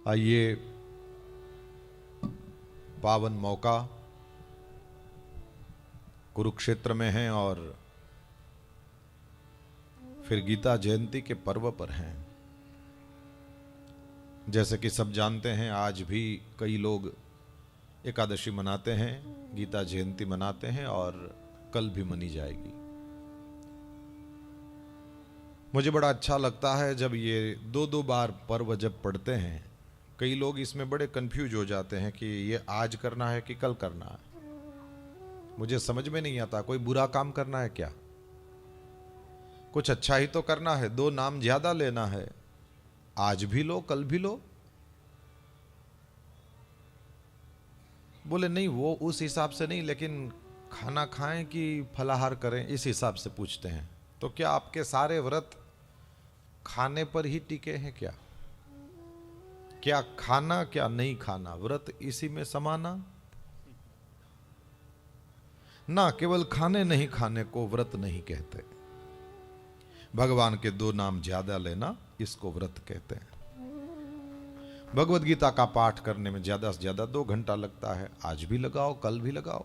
आइए, पावन मौका कुरुक्षेत्र में है और फिर गीता जयंती के पर्व पर हैं। जैसे कि सब जानते हैं, आज भी कई लोग एकादशी मनाते हैं, गीता जयंती मनाते हैं और कल भी मनी जाएगी। मुझे बड़ा अच्छा लगता है जब ये दो बार पर्व जब पढ़ते हैं। कई लोग इसमें बड़े कंफ्यूज हो जाते हैं कि ये आज करना है कि कल करना है। मुझे समझ में नहीं आता, कोई बुरा काम करना है क्या? कुछ अच्छा ही तो करना है, 2 नाम ज्यादा लेना है, आज भी लो कल भी लो। बोले नहीं, वो उस हिसाब से नहीं, लेकिन खाना खाएं कि फलाहार करें, इस हिसाब से पूछते हैं। तो क्या आपके सारे व्रत खाने पर ही टिके हैं क्या? क्या खाना क्या नहीं खाना, व्रत इसी में समाना? ना, केवल खाने नहीं खाने को व्रत नहीं कहते। भगवान के 2 नाम ज्यादा लेना, इसको व्रत कहते हैं। भगवत गीता का पाठ करने में ज्यादा से ज्यादा 2 घंटा लगता है। आज भी लगाओ, कल भी लगाओ।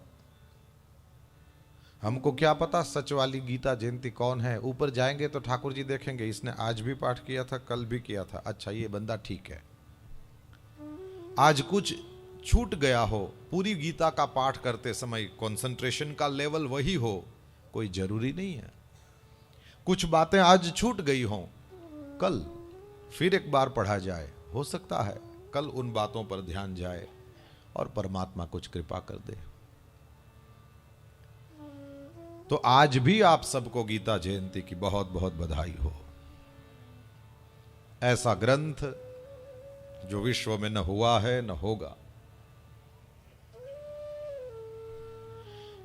हमको क्या पता सच वाली गीता जयंती कौन है? ऊपर जाएंगे तो ठाकुर जी देखेंगे, इसने आज भी पाठ किया था, कल भी किया था। अच्छा, ये बंदा ठीक है। आज कुछ छूट गया हो, पूरी गीता का पाठ करते समय कंसंट्रेशन का लेवल वही हो, कोई जरूरी नहीं है। कुछ बातें आज छूट गई हों, कल फिर एक बार पढ़ा जाए, हो सकता है कल उन बातों पर ध्यान जाए और परमात्मा कुछ कृपा कर दे। तो आज भी आप सबको गीता जयंती की बहुत बहुत बधाई हो। ऐसा ग्रंथ जो विश्व में न हुआ है न होगा।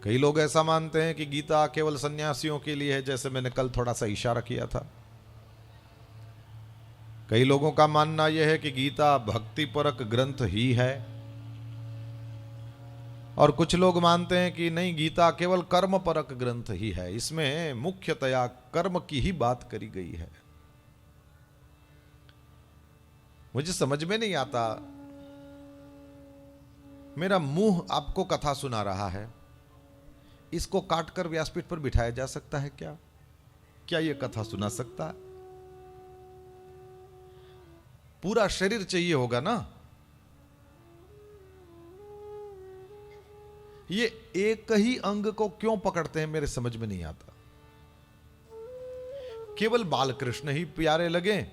कई लोग ऐसा मानते हैं कि गीता केवल सन्यासियों के लिए है, जैसे मैंने कल थोड़ा सा इशारा किया था। कई लोगों का मानना यह है कि गीता भक्तिपरक ग्रंथ ही है, और कुछ लोग मानते हैं कि नहीं, गीता केवल कर्म परक ग्रंथ ही है, इसमें मुख्यतया कर्म की ही बात करी गई है। मुझे समझ में नहीं आता, मेरा मुंह आपको कथा सुना रहा है, इसको काटकर व्यासपीठ पर बिठाया जा सकता है क्या? क्या यह कथा सुना सकता है? पूरा शरीर चाहिए होगा ना। ये एक ही अंग को क्यों पकड़ते हैं, मेरे समझ में नहीं आता। केवल बालकृष्ण ही प्यारे लगे,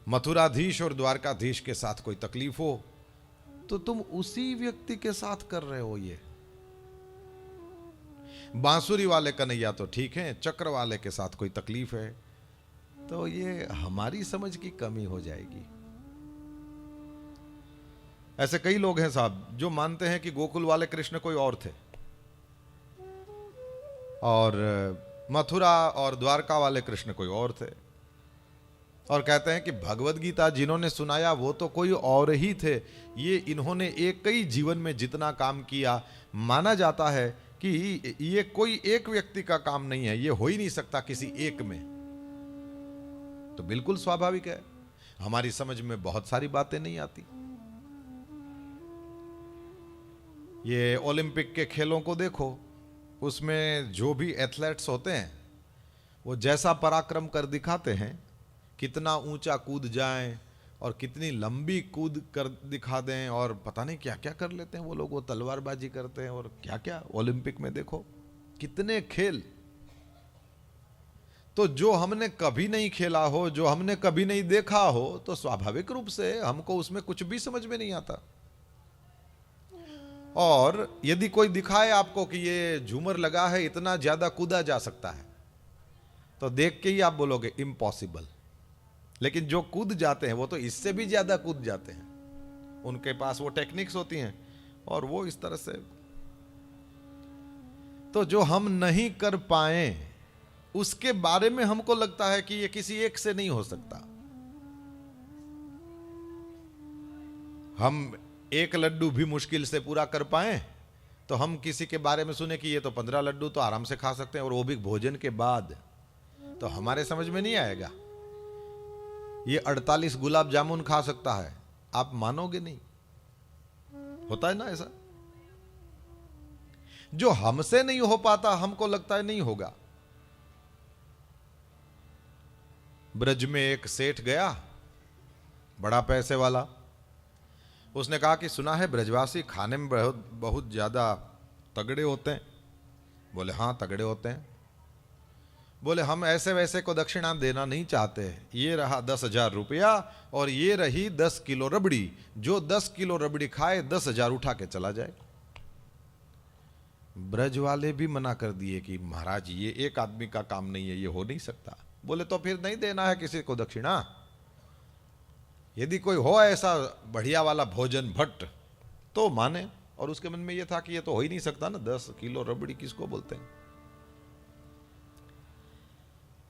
मथुराधीश और द्वारकाधीश के साथ कोई तकलीफ हो तो तुम उसी व्यक्ति के साथ कर रहे हो। ये बांसुरी वाले कन्हैया तो ठीक है, चक्र वाले के साथ कोई तकलीफ है तो ये हमारी समझ की कमी हो जाएगी। ऐसे कई लोग हैं साहब जो मानते हैं कि गोकुल वाले कृष्ण कोई और थे और मथुरा और द्वारका वाले कृष्ण कोई और थे, और कहते हैं कि भगवत गीता जिन्होंने सुनाया वो तो कोई और ही थे। ये इन्होंने एक ही जीवन में जितना काम किया, माना जाता है कि ये कोई एक व्यक्ति का काम नहीं है, ये हो ही नहीं सकता किसी एक में। तो बिल्कुल स्वाभाविक है, हमारी समझ में बहुत सारी बातें नहीं आती। ये ओलंपिक के खेलों को देखो, उसमें जो भी एथलेट्स होते हैं वो जैसा पराक्रम कर दिखाते हैं, कितना ऊंचा कूद जाएं और कितनी लंबी कूद कर दिखा दें और पता नहीं क्या क्या कर लेते हैं वो लोग, वो तलवारबाजी करते हैं और क्या क्या। ओलंपिक में देखो कितने खेल। तो जो हमने कभी नहीं खेला हो, जो हमने कभी नहीं देखा हो, तो स्वाभाविक रूप से हमको उसमें कुछ भी समझ में नहीं आता। और यदि कोई दिखाए आपको कि ये झूमर लगा है, इतना ज्यादा कूदा जा सकता है, तो देख के ही आप बोलोगे इम्पॉसिबल। लेकिन जो कूद जाते हैं वो तो इससे भी ज्यादा कूद जाते हैं, उनके पास वो टेक्निक्स होती हैं और वो इस तरह से। तो जो हम नहीं कर पाए उसके बारे में हमको लगता है कि ये किसी एक से नहीं हो सकता। हम एक लड्डू भी मुश्किल से पूरा कर पाए, तो हम किसी के बारे में सुने कि ये तो 15 लड्डू तो आराम से खा सकते हैं, और वो भी भोजन के बाद, तो हमारे समझ में नहीं आएगा। ये 48 गुलाब जामुन खा सकता है, आप मानोगे नहीं, होता है ना ऐसा। जो हमसे नहीं हो पाता हमको लगता है नहीं होगा। ब्रज में एक सेठ गया, बड़ा पैसे वाला। उसने कहा कि सुना है ब्रजवासी खाने में बहुत बहुत ज्यादा तगड़े होते हैं। बोले हाँ तगड़े होते हैं। बोले हम ऐसे वैसे को दक्षिणा देना नहीं चाहते, ये रहा 10,000 रुपया और ये रही 10 किलो रबड़ी, जो 10 किलो रबड़ी खाए 10,000 उठा के चला जाए। ब्रज वाले भी मना कर दिए कि महाराज ये एक आदमी का काम नहीं है, ये हो नहीं सकता। बोले तो फिर नहीं देना है किसी को दक्षिणा। यदि कोई हो ऐसा बढ़िया वाला भोजन भट्ट तो माने। और उसके मन में ये था कि ये तो हो ही नहीं सकता ना, 10 किलो रबड़ी किसको बोलते हैं।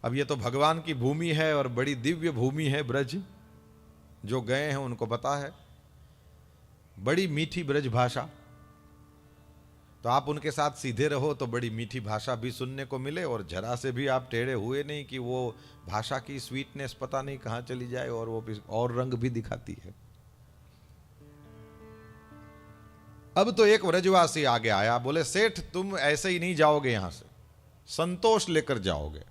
अब ये तो भगवान की भूमि है और बड़ी दिव्य भूमि है ब्रज, जो गए हैं उनको पता है। बड़ी मीठी ब्रज भाषा, तो आप उनके साथ सीधे रहो तो बड़ी मीठी भाषा भी सुनने को मिले और जरा से भी आप टेढ़े हुए नहीं कि वो भाषा की स्वीटनेस पता नहीं कहां चली जाए और वो और रंग भी दिखाती है। अब तो एक ब्रजवासी आगे आया, बोले सेठ तुम ऐसे ही नहीं जाओगे, यहां से संतोष लेकर जाओगे।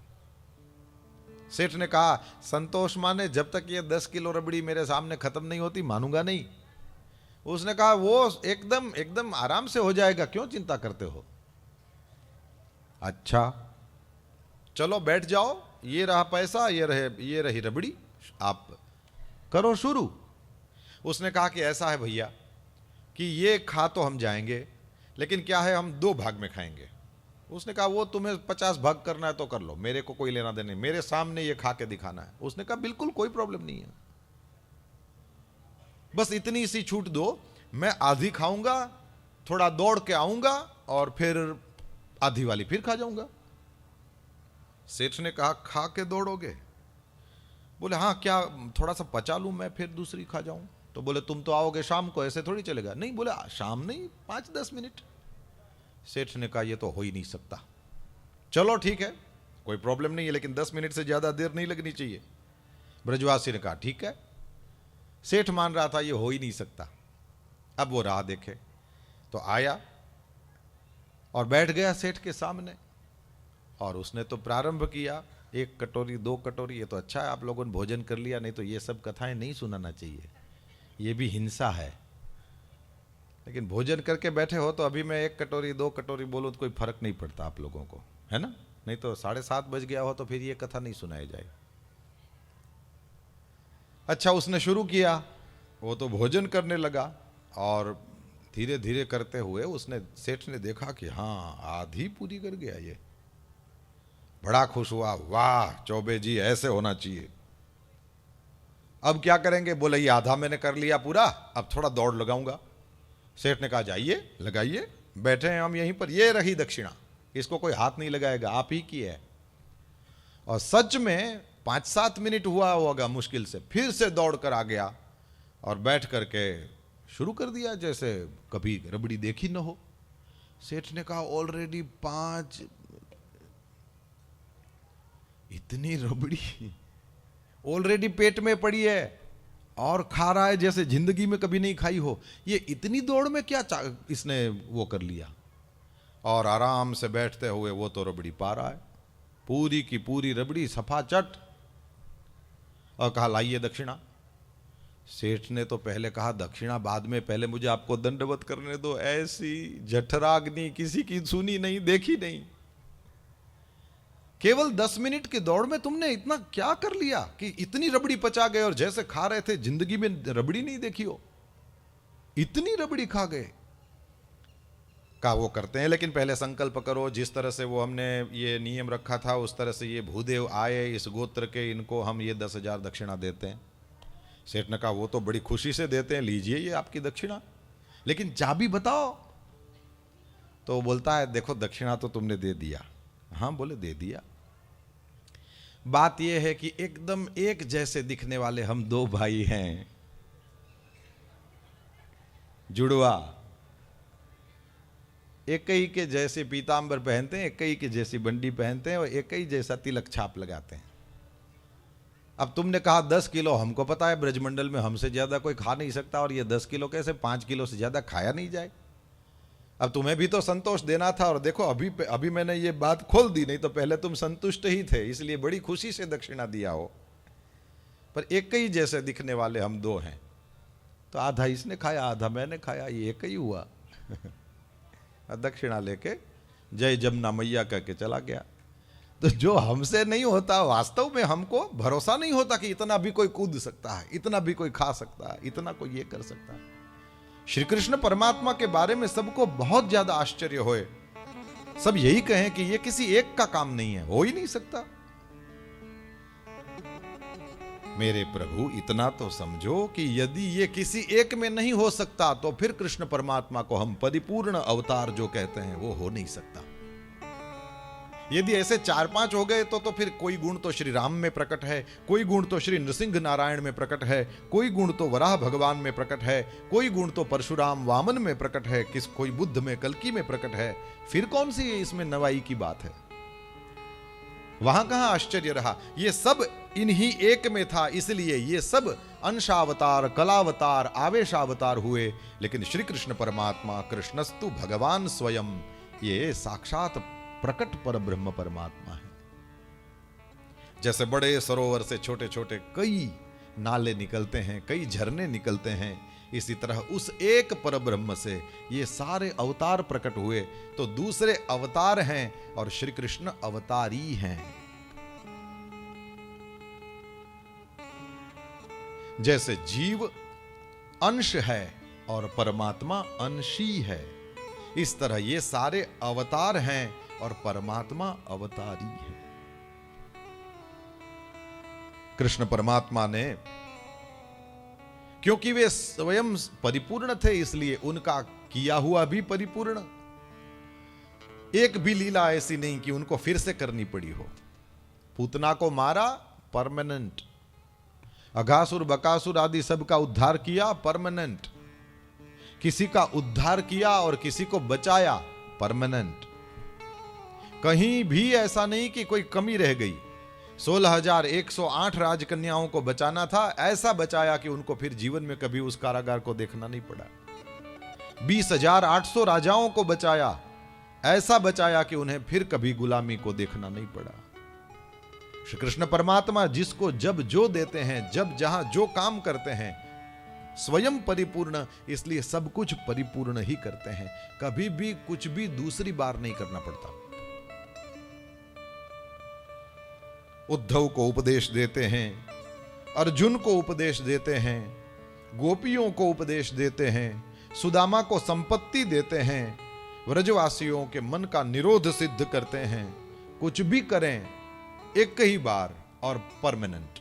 सेठ ने कहा संतोष माने जब तक ये 10 किलो रबड़ी मेरे सामने खत्म नहीं होती मानूंगा नहीं। उसने कहा वो एकदम एकदम आराम से हो जाएगा, क्यों चिंता करते हो। अच्छा चलो बैठ जाओ, ये रहा पैसा, ये रही रबड़ी, आप करो शुरू। उसने कहा कि ऐसा है भैया कि ये खा तो हम जाएंगे, लेकिन क्या है हम 2 भाग में खाएंगे। उसने कहा वो तुम्हें 50 भाग करना है तो कर लो, मेरे को कोई लेना देना नहीं, मेरे सामने ये खा के दिखाना है। उसने कहा बिल्कुल कोई प्रॉब्लम नहीं है, बस इतनी सी छूट दो, मैं आधी खाऊंगा, थोड़ा दौड़ के आऊंगा और फिर आधी वाली फिर खा जाऊंगा। सेठ ने कहा खा के दौड़ोगे। बोले हाँ क्या थोड़ा सा पचा लूं मैं फिर दूसरी खा जाऊं। तो बोले तुम तो आओगे शाम को, ऐसे थोड़ी चलेगा। नहीं, बोले शाम नहीं 5-10 मिनट। सेठ ने कहा ये तो हो ही नहीं सकता। चलो ठीक है कोई प्रॉब्लम नहीं है, लेकिन 10 मिनट से ज्यादा देर नहीं लगनी चाहिए। ब्रजवासी ने कहा ठीक है। सेठ मान रहा था ये हो ही नहीं सकता। अब वो राह देखे तो आया और बैठ गया सेठ के सामने और उसने तो प्रारंभ किया, 1 कटोरी 2 कटोरी। ये तो अच्छा है आप लोगों ने भोजन कर लिया, नहीं तो ये सब कथाएं नहीं सुनाना चाहिए, ये भी हिंसा है। लेकिन भोजन करके बैठे हो तो अभी मैं 1 कटोरी 2 कटोरी बोलूं तो कोई फर्क नहीं पड़ता आप लोगों को, है ना। नहीं तो 7:30 बज गया हो तो फिर ये कथा नहीं सुनाई जाए। अच्छा उसने शुरू किया, वो तो भोजन करने लगा और धीरे धीरे करते हुए उसने सेठ ने देखा कि हाँ आधी पूरी कर गया ये। बड़ा खुश हुआ, वाह चौबे जी ऐसे होना चाहिए। अब क्या करेंगे। बोले ये आधा मैंने कर लिया पूरा, अब थोड़ा दौड़ लगाऊंगा। सेठ ने कहा जाइए लगाइए, बैठे हैं हम यहीं पर, ये रही दक्षिणा, इसको कोई हाथ नहीं लगाएगा, आप ही की है। और सच में 5-7 मिनट हुआ होगा मुश्किल से, फिर से दौड़ कर आ गया और बैठ करके शुरू कर दिया जैसे कभी रबड़ी देखी न हो। सेठ ने कहा ऑलरेडी 5, इतनी रबड़ी ऑलरेडी पेट में पड़ी है और खा रहा है जैसे जिंदगी में कभी नहीं खाई हो। ये इतनी दौड़ में क्या इसने वो कर लिया। और आराम से बैठते हुए वो तो रबड़ी पा रहा है, पूरी की पूरी रबड़ी सफा चट। और कहा लाइए दक्षिणा। सेठ ने तो पहले कहा दक्षिणा बाद में, पहले मुझे आपको दंडवत करने दो। ऐसी जठराग्नि किसी की सुनी नहीं देखी नहीं। केवल 10 मिनट की दौड़ में तुमने इतना क्या कर लिया कि इतनी रबड़ी पचा गए और जैसे खा रहे थे जिंदगी में रबड़ी नहीं देखी हो, इतनी रबड़ी खा गए। का वो करते हैं, लेकिन पहले संकल्प करो। जिस तरह से वो हमने ये नियम रखा था उस तरह से ये भूदेव आए इस गोत्र के, इनको हम ये 10,000 दक्षिणा देते हैं। सेठ ने कहा वो तो बड़ी खुशी से देते हैं, लीजिए ये आपकी दक्षिणा, लेकिन चाबी बताओ। तो वो बोलता है देखो दक्षिणा तो तुमने दे दिया। हाँ बोले दे दिया। बात यह है कि एकदम एक जैसे दिखने वाले हम 2 भाई हैं, जुड़वा, एक ही के जैसे पीतांबर पहनते हैं, एक ही के जैसी बंडी पहनते हैं और एक ही जैसा तिलक छाप लगाते हैं। अब तुमने कहा 10 किलो, हमको पता है ब्रजमंडल में हमसे ज्यादा कोई खा नहीं सकता, और ये 10 किलो कैसे 5 किलो से ज्यादा खाया नहीं जाए। अब तुम्हें भी तो संतोष देना था, और देखो अभी मैंने ये बात खोल दी, नहीं तो पहले तुम संतुष्ट ही थे, इसलिए बड़ी खुशी से दक्षिणा दिया हो। पर एक ही जैसे दिखने वाले हम दो हैं, तो आधा इसने खाया आधा मैंने खाया, ये एक ही हुआ। दक्षिणा लेके जय जमुना मैया कह के चला गया। तो जो हमसे नहीं होता, वास्तव में हमको भरोसा नहीं होता कि इतना भी कोई कूद सकता है, इतना भी कोई खा सकता है, इतना कोई ये कर सकता है। श्री कृष्ण परमात्मा के बारे में सबको बहुत ज्यादा आश्चर्य होए, सब यही कहें कि ये किसी एक का काम नहीं है, हो ही नहीं सकता। मेरे प्रभु इतना तो समझो कि यदि ये किसी एक में नहीं हो सकता, तो फिर कृष्ण परमात्मा को हम परिपूर्ण अवतार जो कहते हैं वो हो नहीं सकता। यदि ऐसे 4-5 हो गए तो फिर कोई गुण तो श्री राम में प्रकट है, कोई गुण तो श्री नृसिंह नारायण में प्रकट है, कोई गुण तो वराह भगवान में प्रकट है, कोई गुण तो परशुराम वामन में प्रकट है, कोई बुद्ध में कल्कि में प्रकट है। फिर कौन सी इसमें नवाई की बात है? वहां कहां आश्चर्य रहा? ये सब इन्हीं एक में था, इसलिए ये सब अंशावतार, कलावतार, आवेशावतार हुए। लेकिन श्री कृष्ण परमात्मा, कृष्णस्तु भगवान स्वयं, ये साक्षात प्रकट पर ब्रह्म परमात्मा है। जैसे बड़े सरोवर से छोटे छोटे कई नाले निकलते हैं, कई झरने निकलते हैं, इसी तरह उस एक पर ब्रह्म से ये सारे अवतार प्रकट हुए। तो दूसरे अवतार हैं और श्री कृष्ण अवतारी हैं। जैसे जीव अंश है और परमात्मा अंशी है, इस तरह ये सारे अवतार हैं और परमात्मा अवतारी है। कृष्ण परमात्मा ने, क्योंकि वे स्वयं परिपूर्ण थे, इसलिए उनका किया हुआ भी परिपूर्ण। एक भी लीला ऐसी नहीं कि उनको फिर से करनी पड़ी हो। पूतना को मारा, परमानेंट। अघासुर बकासुर आदि सबका उद्धार किया, परमानेंट। किसी का उद्धार किया और किसी को बचाया, परमानेंट। कहीं भी ऐसा नहीं कि कोई कमी रह गई। 16,108 राजकन्याओं को बचाना था, ऐसा बचाया कि उनको फिर जीवन में कभी उस कारागार को देखना नहीं पड़ा। 20,800 राजाओं को बचाया, ऐसा बचाया कि उन्हें फिर कभी गुलामी को देखना नहीं पड़ा। श्री कृष्ण परमात्मा जिसको जब जो देते हैं, जब जहां जो काम करते हैं, स्वयं परिपूर्ण, इसलिए सब कुछ परिपूर्ण ही करते हैं। कभी भी कुछ भी दूसरी बार नहीं करना पड़ता। उद्धव को उपदेश देते हैं, अर्जुन को उपदेश देते हैं, गोपियों को उपदेश देते हैं, सुदामा को संपत्ति देते हैं, व्रजवासियों के मन का निरोध सिद्ध करते हैं। कुछ भी करें एक ही बार और परमानेंट।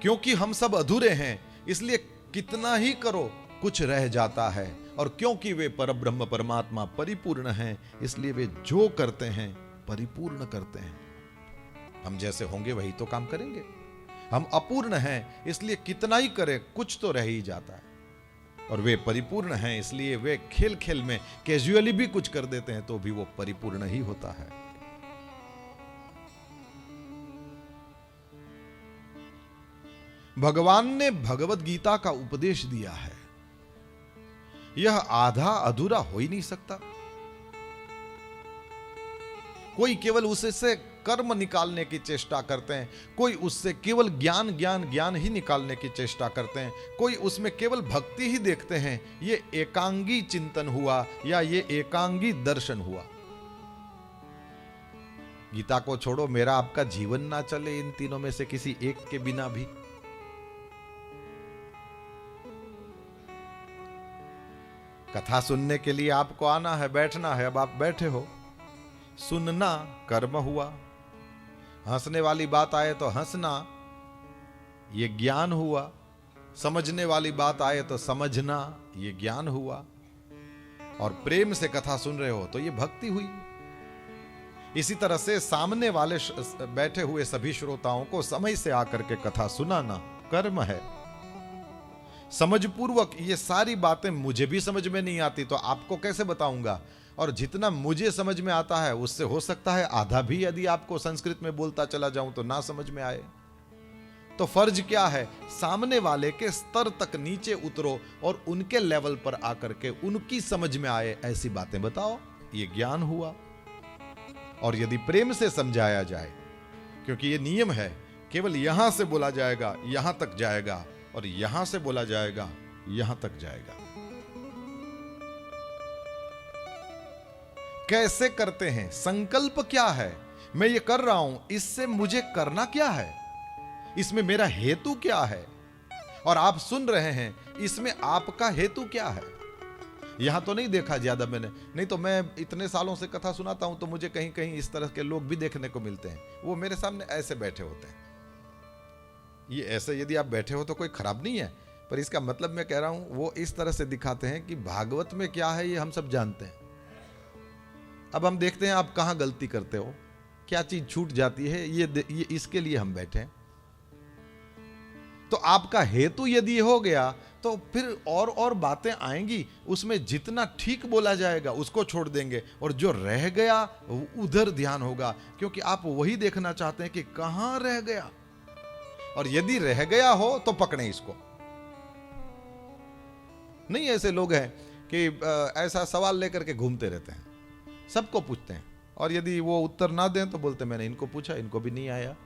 क्योंकि हम सब अधूरे हैं, इसलिए कितना ही करो कुछ रह जाता है। और क्योंकि वे परब्रह्म परमात्मा परिपूर्ण हैं, इसलिए वे जो करते हैं परिपूर्ण करते हैं। हम जैसे होंगे वही तो काम करेंगे। हम अपूर्ण हैं, इसलिए कितना ही करें कुछ तो रह ही जाता है। और वे परिपूर्ण हैं, इसलिए वे खेल खेल में कैजुअली भी कुछ कर देते हैं तो भी वो परिपूर्ण ही होता है। भगवान ने भगवत गीता का उपदेश दिया है, यह आधा अधूरा हो ही नहीं सकता। कोई केवल उससे कर्म निकालने की चेष्टा करते हैं, कोई उससे केवल ज्ञान ज्ञान ज्ञान ही निकालने की चेष्टा करते हैं, कोई उसमें केवल भक्ति ही देखते हैं। ये एकांगी चिंतन हुआ या ये एकांगी दर्शन हुआ। गीता को छोड़ो, मेरा आपका जीवन ना चले इन तीनों में से किसी एक के बिना भी। कथा सुनने के लिए आपको आना है, बैठना है, अब आप बैठे हो। सुनना कर्म हुआ, हंसने वाली बात आए तो हंसना, ये ज्ञान हुआ। समझने वाली बात आए तो समझना, ये ज्ञान हुआ। और प्रेम से कथा सुन रहे हो तो ये भक्ति हुई। इसी तरह से सामने वाले बैठे हुए सभी श्रोताओं को समय से आकर के कथा सुनाना कर्म है। समझपूर्वक ये सारी बातें मुझे भी समझ में नहीं आती तो आपको कैसे बताऊंगा, और जितना मुझे समझ में आता है उससे हो सकता है आधा भी यदि आपको संस्कृत में बोलता चला जाऊं तो ना समझ में आए। तो फर्ज क्या है, सामने वाले के स्तर तक नीचे उतरो और उनके लेवल पर आकर के उनकी समझ में आए ऐसी बातें बताओ, ये ज्ञान हुआ। और यदि प्रेम से समझाया जाए, क्योंकि ये नियम है, केवल यहां से बोला जाएगा यहां तक जाएगा और यहां से बोला जाएगा यहां तक जाएगा। कैसे करते हैं, संकल्प क्या है, मैं ये कर रहा हूं इससे मुझे करना क्या है, इसमें मेरा हेतु क्या है, और आप सुन रहे हैं इसमें आपका हेतु क्या है। यहां तो नहीं देखा ज्यादा मैंने, नहीं तो मैं इतने सालों से कथा सुनाता हूं तो मुझे कहीं कहीं इस तरह के लोग भी देखने को मिलते हैं। वो मेरे सामने ऐसे बैठे होते हैं। ये ऐसे यदि आप बैठे हो तो कोई खराब नहीं है, पर इसका मतलब मैं कह रहा हूं वो इस तरह से दिखाते हैं कि भागवत में क्या है ये हम सब जानते हैं। अब हम देखते हैं आप कहां गलती करते हो, क्या चीज छूट जाती है, ये इसके लिए हम बैठे हैं। तो आपका हेतु यदि हो गया तो फिर और बातें आएंगी, उसमें जितना ठीक बोला जाएगा उसको छोड़ देंगे और जो रह गया उधर ध्यान होगा, क्योंकि आप वही देखना चाहते हैं कि कहां रह गया। और यदि रह गया हो तो पकड़ें इसको। नहीं ऐसे लोग हैं कि ऐसा सवाल लेकर के घूमते रहते हैं, सबको पूछते हैं और यदि वो उत्तर ना दें तो बोलते मैंने इनको पूछा इनको भी नहीं आया,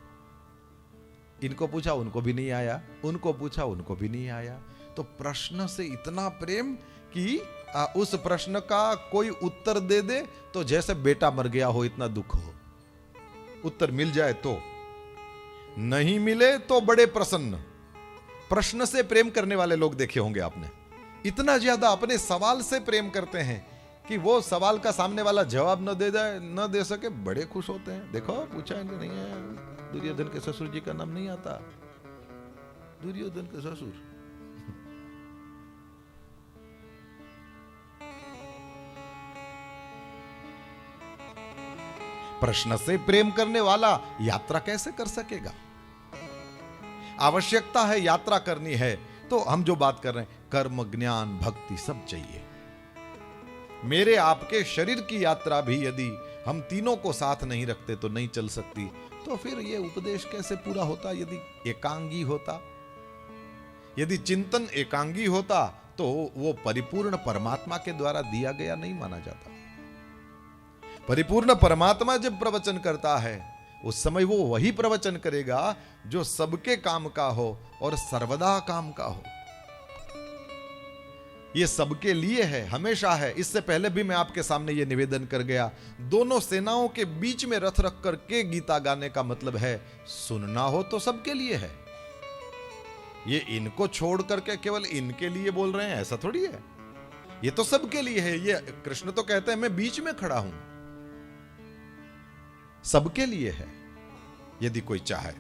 इनको पूछा उनको भी नहीं आया, उनको पूछा उनको भी नहीं आया। तो प्रश्न से इतना प्रेम कि उस प्रश्न का कोई उत्तर दे दे तो जैसे बेटा मर गया हो इतना दुख हो। उत्तर मिल जाए तो, नहीं मिले तो बड़े प्रसन्न। प्रश्न से प्रेम करने वाले लोग देखे होंगे आपने, इतना ज्यादा अपने सवाल से प्रेम करते हैं कि वो सवाल का सामने वाला जवाब न दे सके, बड़े खुश होते हैं। देखो पूछा इनके नहीं है, दुर्योधन के ससुर जी का नाम नहीं आता, दुर्योधन के ससुर। प्रश्न से प्रेम करने वाला यात्रा कैसे कर सकेगा। आवश्यकता है यात्रा करनी है तो हम जो बात कर रहे हैं, कर्म ज्ञान भक्ति सब चाहिए। मेरे आपके शरीर की यात्रा भी यदि हम तीनों को साथ नहीं रखते तो नहीं चल सकती। तो फिर ये उपदेश कैसे पूरा होता यदि एकांगी होता, यदि चिंतन एकांगी होता तो वो परिपूर्ण परमात्मा के द्वारा दिया गया नहीं माना जाता। परिपूर्ण परमात्मा जब प्रवचन करता है उस समय वो वही प्रवचन करेगा जो सबके काम का हो और सर्वदा काम का हो। ये सबके लिए है, हमेशा है। इससे पहले भी मैं आपके सामने ये निवेदन कर गया, दोनों सेनाओं के बीच में रथ रख करके गीता गाने का मतलब है सुनना हो तो सबके लिए है। ये इनको छोड़ करके केवल इनके लिए बोल रहे हैं ऐसा थोड़ी है, ये तो सबके लिए है। ये कृष्ण तो कहते हैं मैं बीच में खड़ा हूं, सबके लिए है यदि कोई चाहे।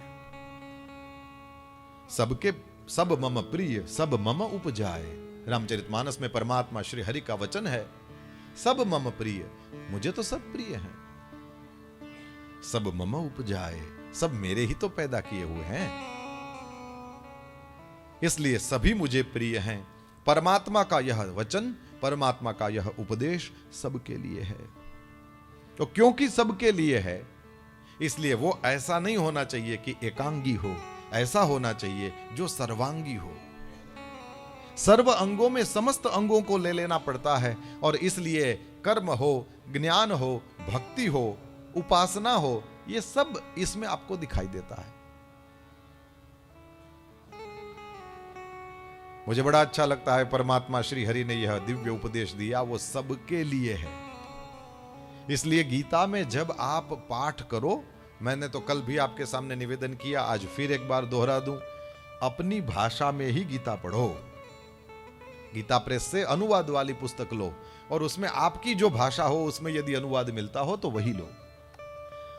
सबके सब मम प्रिय सब मम उपजाए, रामचरितमानस में परमात्मा श्री हरि का वचन है, सब मम प्रिय, मुझे तो सब प्रिय हैं। सब मम उपजाए, सब मेरे ही तो पैदा किए हुए हैं, इसलिए सभी मुझे प्रिय हैं। परमात्मा का यह वचन, परमात्मा का यह उपदेश सबके लिए है। तो क्योंकि सबके लिए है इसलिए वो ऐसा नहीं होना चाहिए कि एकांगी हो, ऐसा होना चाहिए जो सर्वांगी हो। सर्व अंगों में समस्त अंगों को ले लेना पड़ता है और इसलिए कर्म हो, ज्ञान हो, भक्ति हो, उपासना हो, ये सब इसमें आपको दिखाई देता है। मुझे बड़ा अच्छा लगता है परमात्मा श्री हरि ने यह दिव्य उपदेश दिया, वो सबके लिए है। इसलिए गीता में जब आप पाठ करो, मैंने तो कल भी आपके सामने निवेदन किया, आज फिर एक बार दोहरा दूं, अपनी भाषा में ही गीता पढ़ो। गीता प्रेस से अनुवाद वाली पुस्तक लो और उसमें आपकी जो भाषा हो उसमें यदि अनुवाद मिलता हो तो वही लो।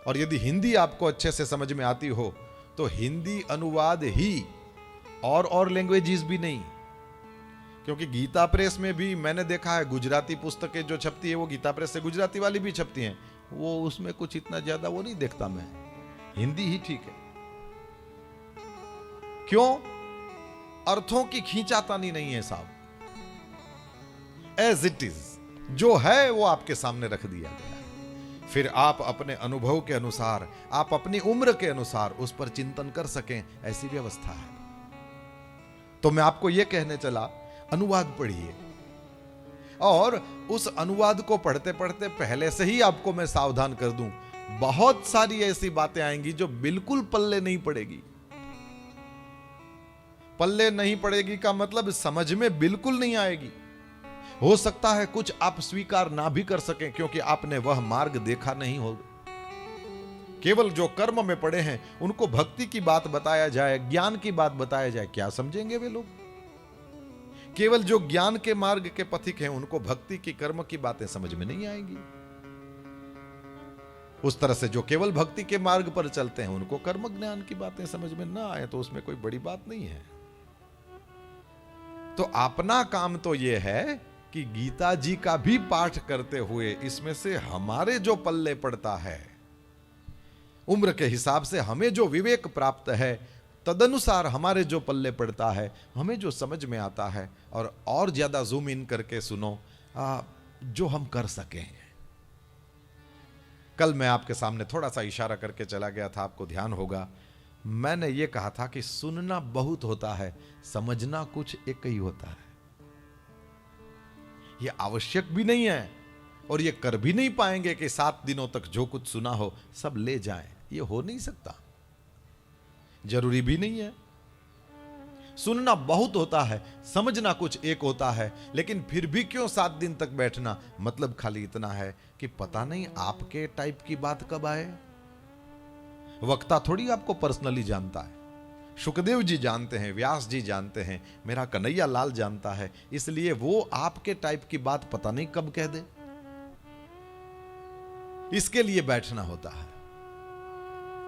और यदि हिंदी आपको अच्छे से समझ में आती हो तो हिंदी अनुवाद ही, और लैंग्वेजेस भी नहीं। क्योंकि गीता प्रेस में भी मैंने देखा है गुजराती पुस्तकें जो छपती है वो गीता प्रेस से गुजराती वाली भी छपती हैं, वो उसमें कुछ इतना ज्यादा वो नहीं देखता मैं, हिंदी ही ठीक है। क्यों? अर्थों की खींचातानी नहीं है साहब, एज इट इज, जो है वो आपके सामने रख दिया गया है। फिर आप अपने अनुभव के अनुसार, आप अपनी उम्र के अनुसार उस पर चिंतन कर सकें, ऐसी व्यवस्था है। तो मैं आपको यह कहने चला, अनुवाद पढ़िए, और उस अनुवाद को पढ़ते पढ़ते पहले से ही आपको मैं सावधान कर दूं, बहुत सारी ऐसी बातें आएंगी जो बिल्कुल पल्ले नहीं पड़ेगी। पल्ले नहीं पड़ेगी का मतलब समझ में बिल्कुल नहीं आएगी। हो सकता है कुछ आप स्वीकार ना भी कर सकें, क्योंकि आपने वह मार्ग देखा नहीं होगा। केवल जो कर्म में पड़े हैं उनको भक्ति की बात बताया जाए, ज्ञान की बात बताया जाए, क्या समझेंगे वे लोग? केवल जो ज्ञान के मार्ग के पथिक हैं उनको भक्ति की, कर्म की बातें समझ में नहीं आएंगी। उस तरह से जो केवल भक्ति के मार्ग पर चलते हैं उनको कर्म ज्ञान की बातें समझ में ना आए तो उसमें कोई बड़ी बात नहीं है। तो अपना काम तो यह है कि गीता जी का भी पाठ करते हुए इसमें से हमारे जो पल्ले पड़ता है, उम्र के हिसाब से हमें जो विवेक प्राप्त है, तदनुसार हमारे जो पल्ले पड़ता है, हमें जो समझ में आता है, और ज्यादा जूम इन करके सुनो जो हम कर सकें। कल मैं आपके सामने थोड़ा सा इशारा करके चला गया था, आपको ध्यान होगा। मैंने ये कहा था कि सुनना बहुत होता है, समझना कुछ एक ही होता है। यह आवश्यक भी नहीं है और यह कर भी नहीं पाएंगे कि 7 दिनों तक जो कुछ सुना हो सब ले जाएं। यह हो नहीं सकता, जरूरी भी नहीं है। सुनना बहुत होता है, समझना कुछ एक होता है। लेकिन फिर भी क्यों 7 दिन तक बैठना? मतलब खाली इतना है कि पता नहीं आपके टाइप की बात कब आए। वक्ता थोड़ी आपको पर्सनली जानता है। शुकदेव जी जानते हैं, व्यास जी जानते हैं, मेरा कन्हैया लाल जानता है, इसलिए वो आपके टाइप की बात पता नहीं कब कह दे। इसके लिए बैठना होता है।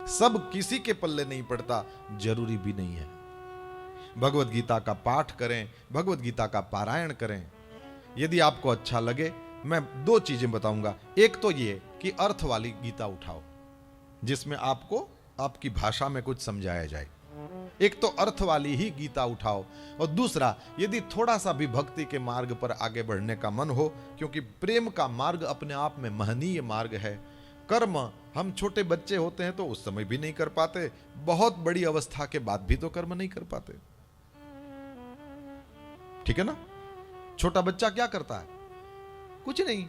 सब किसी के पल्ले नहीं पड़ता, जरूरी भी नहीं है। भगवत गीता का पाठ करें, भगवत गीता का पारायण करें। यदि आपको अच्छा लगे, मैं 2 चीजें बताऊंगा। एक तो ये कि अर्थ वाली गीता उठाओ, जिसमें आपको आपकी भाषा में कुछ समझाया जाए। एक तो अर्थ वाली ही गीता उठाओ, और दूसरा, यदि थोड़ा सा भी भक्ति के मार्ग पर आगे बढ़ने का मन हो, क्योंकि प्रेम का मार्ग अपने आप में महनीय मार्ग है। कर्म हम छोटे बच्चे होते हैं तो उस समय भी नहीं कर पाते, बहुत बड़ी अवस्था के बाद भी तो कर्म नहीं कर पाते, ठीक है ना? छोटा बच्चा क्या करता है? कुछ नहीं।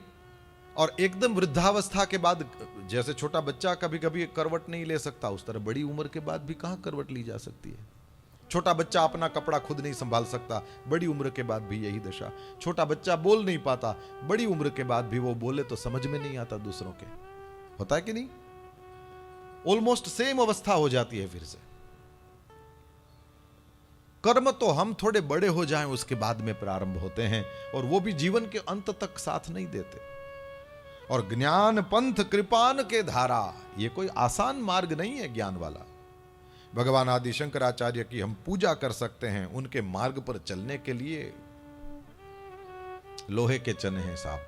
और एकदम वृद्धावस्था के बाद, जैसे छोटा बच्चा कभी कभी करवट नहीं ले सकता, उस तरह बड़ी उम्र के बाद भी कहां करवट ली जा सकती है। छोटा बच्चा अपना कपड़ा खुद नहीं संभाल सकता, बड़ी उम्र के बाद भी यही दशा। छोटा बच्चा बोल नहीं पाता, बड़ी उम्र के बाद भी वो बोले तो समझ में नहीं आता दूसरों के। होता है कि नहीं? ऑलमोस्ट सेम अवस्था हो जाती है फिर से। कर्म तो हम थोड़े बड़े हो जाएं उसके बाद में प्रारंभ होते हैं, और वो भी जीवन के अंत तक साथ नहीं देते। और ज्ञान पंथ कृपान के धारा, ये कोई आसान मार्ग नहीं है ज्ञान वाला। भगवान आदि शंकराचार्य की हम पूजा कर सकते हैं, उनके मार्ग पर चलने के लिए लोहे के चने हैं साहब,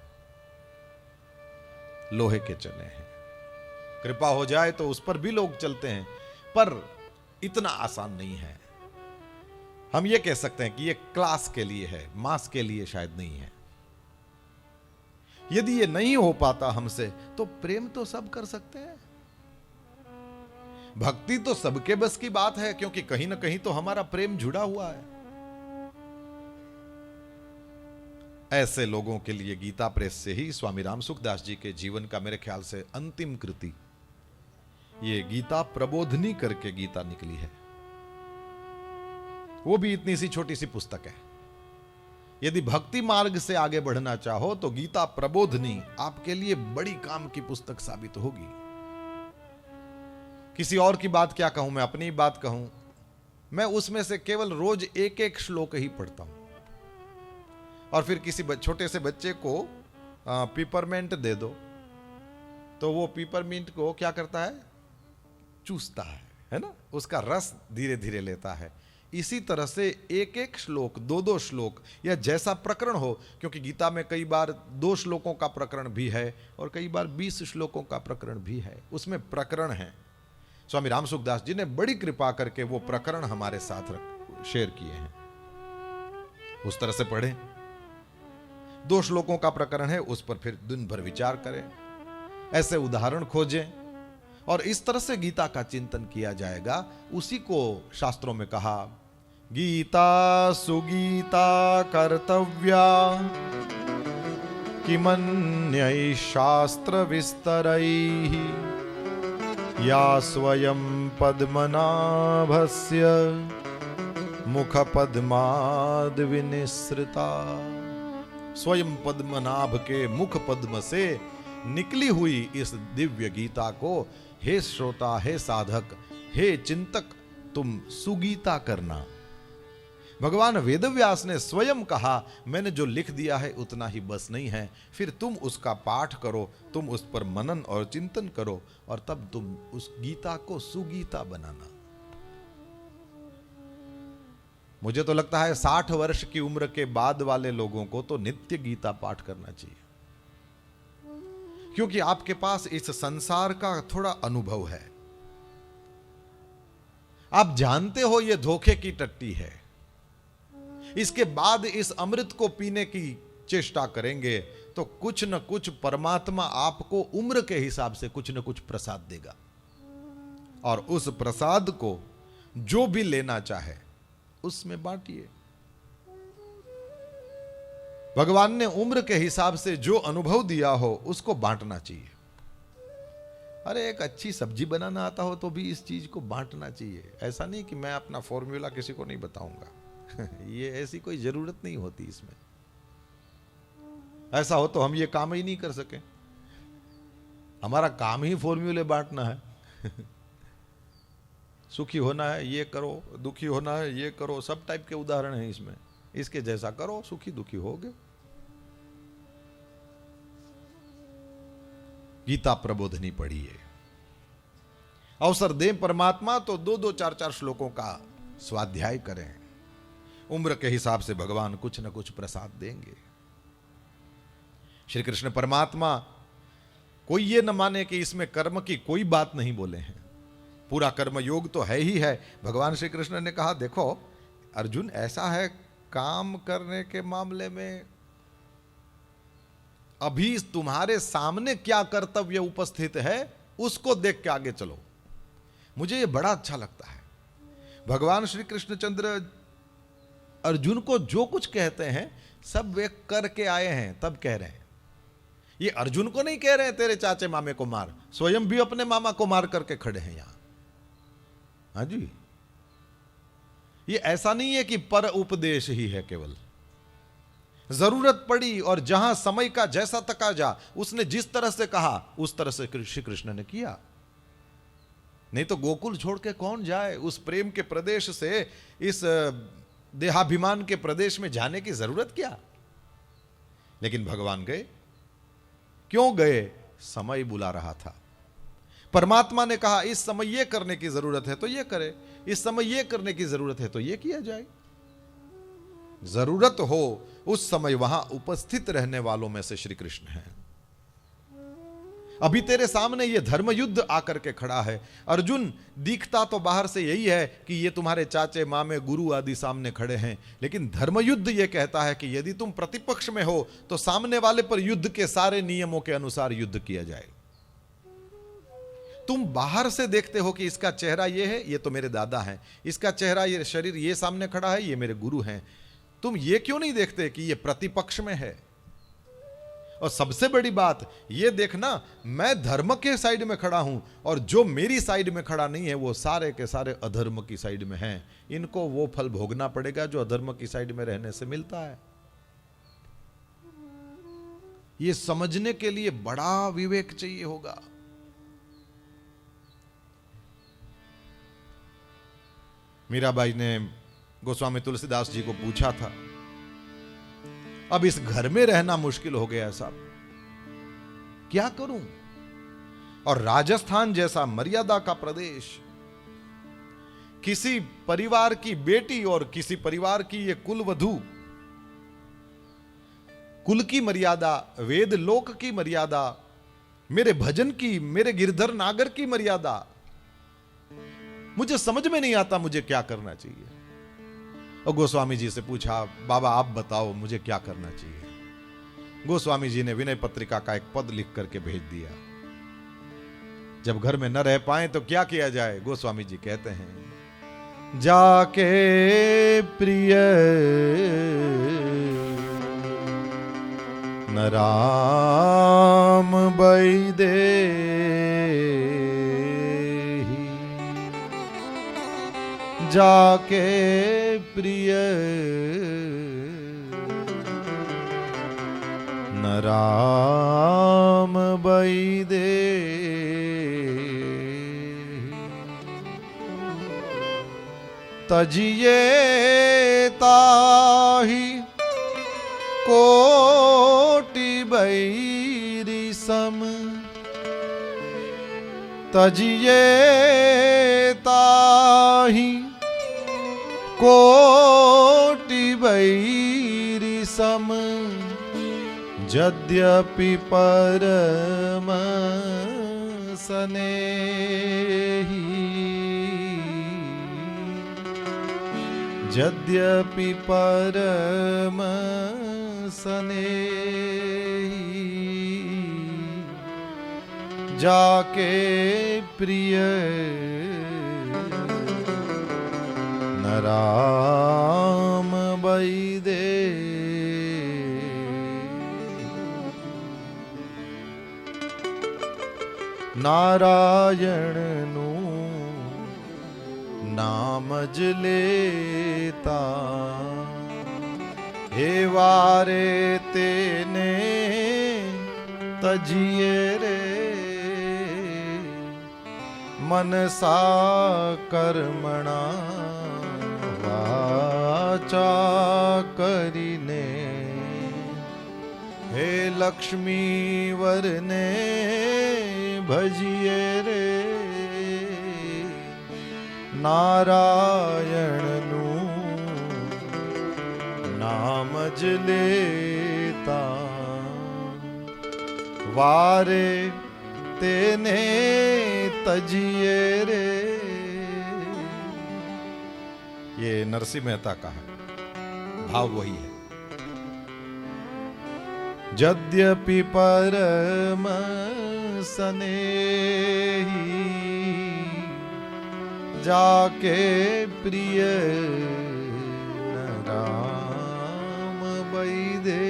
लोहे के चने हैं। कृपा हो जाए तो उस पर भी लोग चलते हैं, पर इतना आसान नहीं है। हम ये कह सकते हैं कि ये क्लास के लिए है, मास के लिए शायद नहीं है। यदि ये नहीं हो पाता हमसे, तो प्रेम तो सब कर सकते हैं। भक्ति तो सबके बस की बात है, क्योंकि कहीं ना कहीं तो हमारा प्रेम जुड़ा हुआ है। ऐसे लोगों के लिए गीता प्रेस से ही स्वामी राम सुखदास जी के जीवन का मेरे ख्याल से अंतिम कृति, ये गीता प्रबोधनी करके गीता निकली है। वो भी इतनी सी छोटी सी पुस्तक है। यदि भक्ति मार्ग से आगे बढ़ना चाहो तो गीता प्रबोधनी आपके लिए बड़ी काम की पुस्तक साबित होगी। किसी और की बात क्या कहूं, मैं अपनी बात कहूं, मैं उसमें से केवल रोज 1-1 श्लोक ही पढ़ता हूं। और फिर किसी छोटे से बच्चे को पिपरमेंट दे दो तो वो पिपरमिंट को क्या करता है? चूसता है ना? उसका रस धीरे धीरे लेता है। इसी तरह से 1-1 श्लोक, 2-2 श्लोक, या जैसा प्रकरण हो, क्योंकि गीता में कई बार 2 श्लोकों का प्रकरण भी है और कई बार 20 श्लोकों का प्रकरण भी है। उसमें प्रकरण है। स्वामी राम सुखदास जी ने बड़ी कृपा करके वो प्रकरण हमारे साथ शेयर किए हैं। उस तरह से पढ़ें। 2 श्लोकों का प्रकरण है, उस पर फिर दिन भर विचार करें, ऐसे उदाहरण खोजें और इस तरह से गीता का चिंतन किया जाएगा। उसी को शास्त्रों में कहा, गीता सुगीता कर्तव्या किमन्यै शास्त्र विस्तरैः या स्वयं पद्मनाभस्य मुख पद्माद विनिसृता। स्वयं पद्मनाभ के मुख पद्म से निकली हुई इस दिव्य गीता को हे श्रोता, हे साधक, हे चिंतक, तुम सुगीता करना। भगवान वेदव्यास ने स्वयं कहा, मैंने जो लिख दिया है उतना ही बस नहीं है, फिर तुम उसका पाठ करो, तुम उस पर मनन और चिंतन करो और तब तुम उस गीता को सुगीता बनाना। मुझे तो लगता है 60 वर्ष की उम्र के बाद वाले लोगों को तो नित्य गीता पाठ करना चाहिए, क्योंकि आपके पास इस संसार का थोड़ा अनुभव है। आप जानते हो ये धोखे की टट्टी है, इसके बाद इस अमृत को पीने की चेष्टा करेंगे तो कुछ न कुछ परमात्मा आपको उम्र के हिसाब से कुछ न कुछ प्रसाद देगा, और उस प्रसाद को जो भी लेना चाहे उसमें बांटिए। भगवान ने उम्र के हिसाब से जो अनुभव दिया हो उसको बांटना चाहिए। अरे एक अच्छी सब्जी बनाना आता हो तो भी इस चीज को बांटना चाहिए। ऐसा नहीं कि मैं अपना फॉर्मूला किसी को नहीं बताऊंगा ये ऐसी कोई जरूरत नहीं होती इसमें। ऐसा हो तो हम ये काम ही नहीं कर सके। हमारा काम ही फॉर्मूले बांटना है सुखी होना है ये करो, दुखी होना है ये करो, सब टाइप के उदाहरण हैं इसमें। इसके जैसा करो, सुखी दुखी होगे। गीता प्रबोधनी पढ़िए, अवसर दें परमात्मा तो 2-2, 4-4 श्लोकों का स्वाध्याय करें। उम्र के हिसाब से भगवान कुछ न कुछ प्रसाद देंगे। श्री कृष्ण परमात्मा कोई ये न माने कि इसमें कर्म की कोई बात नहीं बोले हैं, पूरा कर्म योग तो है ही है। भगवान श्री कृष्ण ने कहा, देखो अर्जुन, ऐसा है काम करने के मामले में अभी तुम्हारे सामने क्या कर्तव्य उपस्थित है उसको देख के आगे चलो। मुझे ये बड़ा अच्छा लगता है। भगवान श्री कृष्णचंद्र अर्जुन को जो कुछ कहते हैं सब वे करके आए हैं, तब कह रहे हैं। ये अर्जुन को नहीं कह रहे हैं तेरे चाचे मामे को मार, स्वयं भी अपने मामा को मार करके खड़े हैं यहां। हाँ जी, ये ऐसा नहीं है कि पर उपदेश ही है केवल। जरूरत पड़ी और जहां समय का जैसा तकाजा, उसने जिस तरह से कहा उस तरह से श्री कृष्ण ने किया। नहीं तो गोकुल छोड़ के कौन जाए? उस प्रेम के प्रदेश से इस देहाभिमान के प्रदेश में जाने की जरूरत क्या? लेकिन भगवान गए। क्यों गए? समय बुला रहा था। परमात्मा ने कहा इस समय यह करने की जरूरत है तो यह करे, इस समय यह करने की जरूरत है तो यह किया जाए। जरूरत हो उस समय वहां उपस्थित रहने वालों में से श्री कृष्ण हैं। अभी तेरे सामने ये धर्म युद्ध आकर के खड़ा है। अर्जुन, दिखता तो बाहर से यही है कि ये तुम्हारे चाचे मामे गुरु आदि सामने खड़े हैं, लेकिन धर्म युद्ध ये कहता है कि यदि तुम प्रतिपक्ष में हो तो सामने वाले पर युद्ध के सारे नियमों के अनुसार युद्ध किया जाए। तुम बाहर से देखते हो कि इसका चेहरा ये है, ये तो मेरे दादा हैं, इसका चेहरा, ये शरीर ये सामने खड़ा है, ये मेरे गुरु हैं। तुम ये क्यों नहीं देखते कि ये प्रतिपक्ष में है? और सबसे बड़ी बात ये देखना, मैं धर्म के साइड में खड़ा हूं और जो मेरी साइड में खड़ा नहीं है वो सारे के सारे अधर्म की साइड में हैं। इनको वो फल भोगना पड़ेगा जो अधर्म की साइड में रहने से मिलता है। ये समझने के लिए बड़ा विवेक चाहिए होगा। मीराबाई ने गोस्वामी तुलसीदास जी को पूछा था, अब इस घर में रहना मुश्किल हो गया साहब, क्या करूं? और राजस्थान जैसा मर्यादा का प्रदेश, किसी परिवार की बेटी और किसी परिवार की ये कुलवधू, कुल की मर्यादा, वेद लोक की मर्यादा, मेरे भजन की, मेरे गिरधर नागर की मर्यादा, मुझे समझ में नहीं आता मुझे क्या करना चाहिए। और गोस्वामी जी से पूछा, बाबा आप बताओ मुझे क्या करना चाहिए। गोस्वामी जी ने विनय पत्रिका का एक पद लिख करके भेज दिया। जब घर में न रह पाए तो क्या किया जाए? गोस्वामी जी कहते हैं, जाके प्रिय न राम बैदे, जाके प्रिय न राम बैदे, तजिए ताहि कोटि बैरी सम, तजिए ताहि कोटि बैरी सम, यद्यपि परम स्नेही, यद्यपि परम स्नेही, जाके प्रिय न राम बैदे। नारायण नु नाम ज लेता, हे वारे तेने तजिए रे, मनसा कर्मणा वाचा करीने, हे लक्ष्मी वरने भजिए रे, नारायण नु नाम ज लेता, वारे तेने तजिए रे। ये नरसिंह मेहता का है, भाव वही है। यद्यपि परम स्नेही, जाके प्रिय न राम बैदे।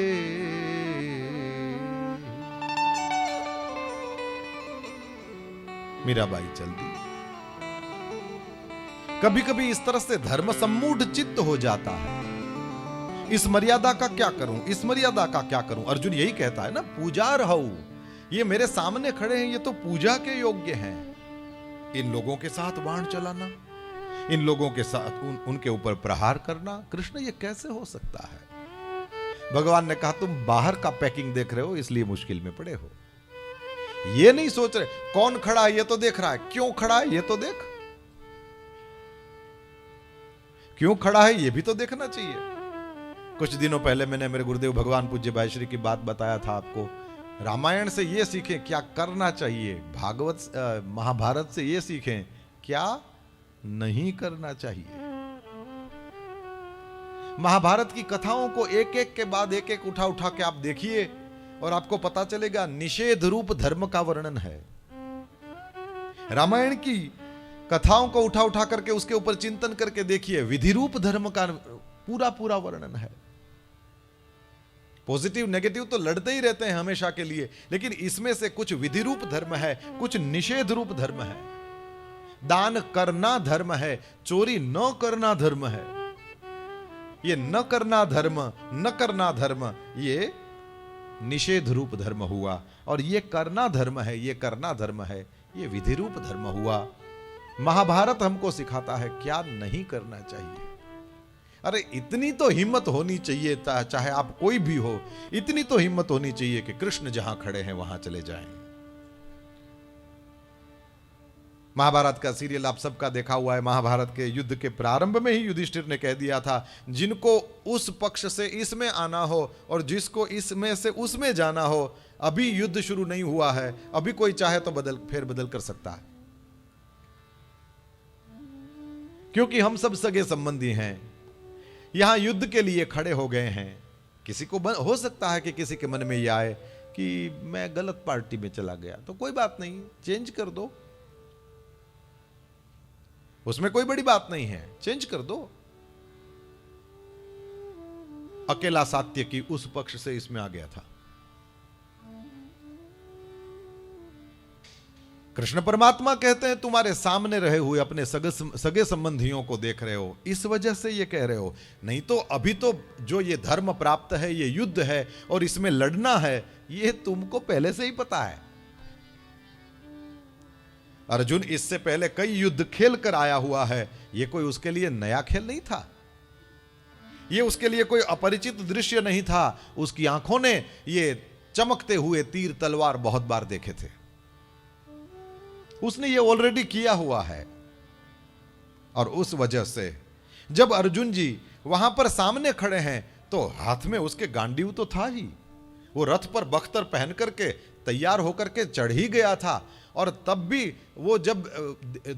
मीराबाई चलती। कभी कभी इस तरह से धर्म सम्मूढ़ चित्त हो जाता है, इस मर्यादा का क्या करूं, इस मर्यादा का क्या करूं। अर्जुन यही कहता है ना, पूजा रहू, ये मेरे सामने खड़े हैं, ये तो पूजा के योग्य हैं। इन लोगों के साथ बाण चलाना, इन लोगों के साथ उनके ऊपर प्रहार करना, कृष्ण ये कैसे हो सकता है? भगवान ने कहा तुम बाहर का पैकिंग देख रहे हो इसलिए मुश्किल में पड़े हो, ये नहीं सोच रहे कौन खड़ा है, ये तो देख रहा है, क्यों खड़ा है ये तो देख, क्यों खड़ा है ये भी तो देखना चाहिए। कुछ दिनों पहले मैंने मेरे गुरुदेव भगवान पूज्य भाई श्री की बात बताया था आपको, रामायण से ये सीखें क्या करना चाहिए, भागवत महाभारत से ये सीखें क्या नहीं करना चाहिए। महाभारत की कथाओं को एक एक के बाद एक एक उठा उठा के आप देखिए और आपको पता चलेगा निषेध रूप धर्म का वर्णन है। रामायण की कथाओं को उठा उठा करके उसके ऊपर चिंतन करके देखिए, विधि रूप धर्म का पूरा पूरा वर्णन है। पॉजिटिव नेगेटिव तो लड़ते ही रहते हैं हमेशा के लिए, लेकिन इसमें से कुछ विधि रूप धर्म है, कुछ निषेध रूप धर्म है। दान करना धर्म है, चोरी न करना धर्म है। ये न करना धर्म, न करना धर्म, ये निषेध रूप धर्म हुआ, और ये करना धर्म है, ये करना धर्म है, ये विधि रूप धर्म हुआ। महाभारत हमको सिखाता है क्या नहीं करना चाहिए। अरे इतनी तो हिम्मत होनी चाहिए, चाहे आप कोई भी हो, इतनी तो हिम्मत होनी चाहिए कि कृष्ण जहां खड़े हैं वहां चले जाएं। महाभारत का सीरियल आप सबका देखा हुआ है। महाभारत के युद्ध के प्रारंभ में ही युधिष्ठिर ने कह दिया था, जिनको उस पक्ष से इसमें आना हो और जिसको इसमें से उसमें जाना हो, अभी युद्ध शुरू नहीं हुआ है, अभी कोई चाहे तो फेरबदल कर सकता है, क्योंकि हम सब सगे संबंधी हैं। यहां युद्ध के लिए खड़े हो गए हैं। किसी को हो सकता है कि किसी के मन में यह आए कि मैं गलत पार्टी में चला गया, तो कोई बात नहीं, चेंज कर दो, उसमें कोई बड़ी बात नहीं है, चेंज कर दो। अकेला सात्यकी उस पक्ष से इसमें आ गया था। कृष्ण परमात्मा कहते हैं तुम्हारे सामने रहे हुए अपने सगे संबंधियों को देख रहे हो, इस वजह से ये कह रहे हो, नहीं तो अभी तो जो ये धर्म प्राप्त है, ये युद्ध है और इसमें लड़ना है, ये तुमको पहले से ही पता है। अर्जुन इससे पहले कई युद्ध खेल कर आया हुआ है, ये कोई उसके लिए नया खेल नहीं था, ये उसके लिए कोई अपरिचित दृश्य नहीं था। उसकी आंखों ने ये चमकते हुए तीर तलवार बहुत बार देखे थे, उसने ये ऑलरेडी किया हुआ है। और उस वजह से जब अर्जुन जी वहां पर सामने खड़े हैं तो हाथ में उसके गांडीव तो था ही, वो रथ पर बख्तर पहन करके तैयार होकर के चढ़ ही गया था। और तब भी वो जब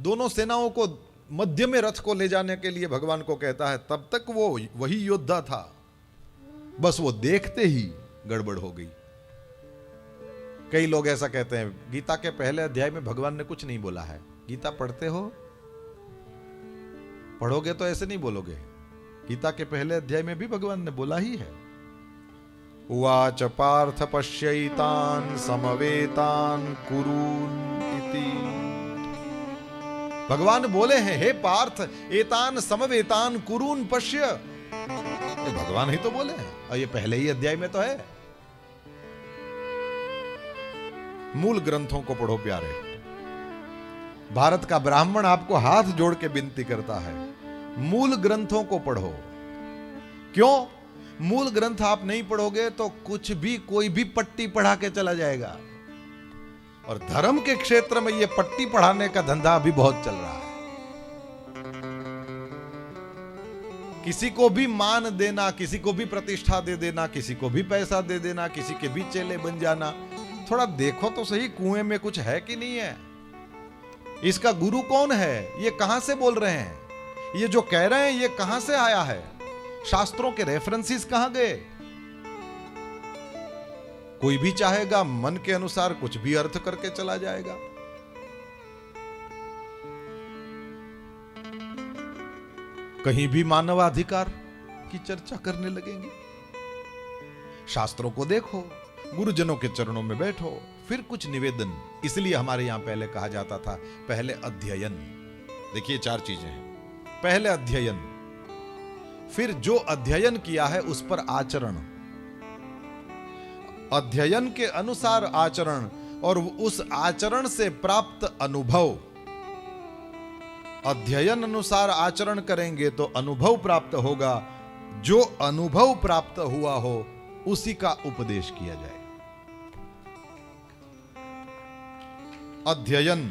दोनों सेनाओं को मध्य में रथ को ले जाने के लिए भगवान को कहता है, तब तक वो वही योद्धा था, बस वो देखते ही गड़बड़ हो गई। कई लोग ऐसा कहते हैं, गीता के पहले अध्याय में भगवान ने कुछ नहीं बोला है। गीता पढ़ते हो, पढ़ोगे तो ऐसे नहीं बोलोगे, गीता के पहले अध्याय में भी भगवान ने बोला ही है। उवाच पार्थ पश्यैतान् समवेतान् कुरून् इति। भगवान बोले हैं, हे पार्थ एतान् समवेतान् कुरून् पश्य। ये भगवान ही तो बोले हैं और ये पहले ही अध्याय में तो है। मूल ग्रंथों को पढ़ो प्यारे। भारत का ब्राह्मण आपको हाथ जोड़ के विनती करता है, मूल ग्रंथों को पढ़ो। क्यों? मूल ग्रंथ आप नहीं पढ़ोगे तो कुछ भी कोई भी पट्टी पढ़ा के चला जाएगा। और धर्म के क्षेत्र में यह पट्टी पढ़ाने का धंधा अभी बहुत चल रहा है। किसी को भी मान देना, किसी को भी प्रतिष्ठा दे देना, किसी को भी पैसा दे देना, किसी के भी चेले बन जाना। थोड़ा देखो तो सही, कुएं में कुछ है कि नहीं है? इसका गुरु कौन है? ये कहां से बोल रहे हैं? ये जो कह रहे हैं ये कहां से आया है? शास्त्रों के रेफरेंसेस कहां गए? कोई भी चाहेगा मन के अनुसार कुछ भी अर्थ करके चला जाएगा। कहीं भी मानवाधिकार की चर्चा करने लगेंगे। शास्त्रों को देखो, गुरुजनों के चरणों में बैठो, फिर कुछ निवेदन। इसलिए हमारे यहां पहले कहा जाता था, पहले अध्ययन। देखिए 4 चीजें हैं। पहले अध्ययन, फिर जो अध्ययन किया है उस पर आचरण, अध्ययन के अनुसार आचरण, और उस आचरण से प्राप्त अनुभव। अध्ययन अनुसार आचरण करेंगे तो अनुभव प्राप्त होगा। जो अनुभव प्राप्त हुआ हो उसी का उपदेश किया जाए। अध्ययन,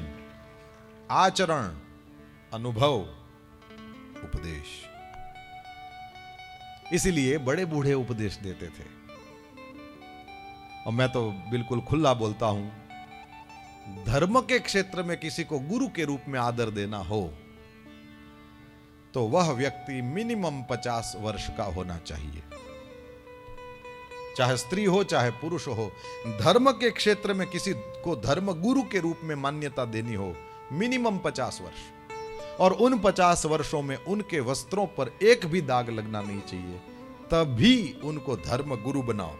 आचरण, अनुभव, उपदेश। इसीलिए बड़े बूढ़े उपदेश देते थे। और मैं तो बिल्कुल खुला बोलता हूं, धर्म के क्षेत्र में किसी को गुरु के रूप में आदर देना हो तो वह व्यक्ति मिनिमम 50 वर्ष का होना चाहिए। चाहे स्त्री हो चाहे पुरुष हो, धर्म के क्षेत्र में किसी को धर्म गुरु के रूप में मान्यता देनी हो, मिनिमम 50 वर्ष। और उन 50 वर्षों में उनके वस्त्रों पर एक भी दाग लगना नहीं चाहिए, तभी उनको धर्म गुरु बनाओ।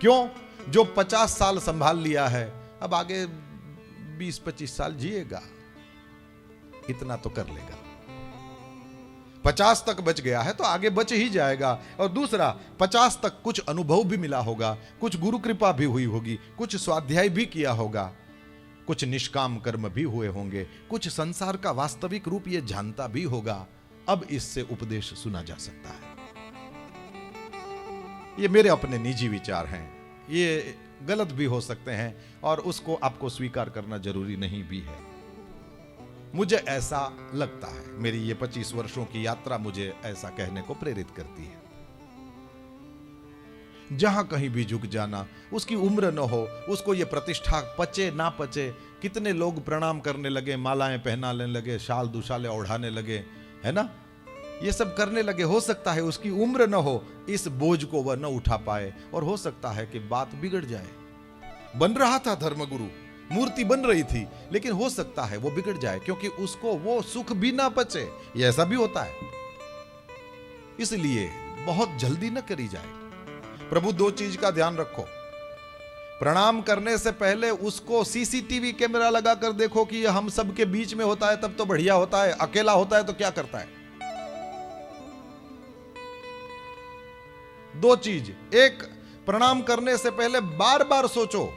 क्यों? जो 50 साल संभाल लिया है, अब आगे 20-25 साल जिएगा, इतना तो कर लेगा। 50 तक बच गया है तो आगे बच ही जाएगा। और दूसरा, 50 तक कुछ अनुभव भी मिला होगा, कुछ गुरु कृपा भी हुई होगी, कुछ स्वाध्याय भी किया होगा, कुछ निष्काम कर्म भी हुए होंगे, कुछ संसार का वास्तविक रूप ये जानता भी होगा। अब इससे उपदेश सुना जा सकता है। ये मेरे अपने निजी विचार हैं, ये गलत भी हो सकते हैं और उसको आपको स्वीकार करना जरूरी नहीं भी है। मुझे ऐसा लगता है, मेरी ये 25 वर्षों की यात्रा मुझे ऐसा कहने को प्रेरित करती है। जहां कहीं भी झुक जाना, उसकी उम्र न हो, उसको ये प्रतिष्ठा पचे ना पचे, कितने लोग प्रणाम करने लगे, मालाएं पहनाने लगे, शाल दुशाले ओढ़ाने लगे, है ना? ये सब करने लगे, हो सकता है उसकी उम्र न हो, इस बोझ को वह न उठा पाए, और हो सकता है कि बात बिगड़ जाए। बन रहा था धर्मगुरु, मूर्ति बन रही थी, लेकिन हो सकता है वो बिगड़ जाए, क्योंकि उसको वो सुख भी ना पचे। ये ऐसा भी होता है, इसलिए बहुत जल्दी न करी जाए। प्रभु दो चीज का ध्यान रखो, प्रणाम करने से पहले उसको सीसीटीवी कैमरा लगाकर देखो कि ये हम सब के बीच में होता है तब तो बढ़िया होता है, अकेला होता है तो क्या करता है। दो चीज, एक, प्रणाम करने से पहले बार बार सोचो,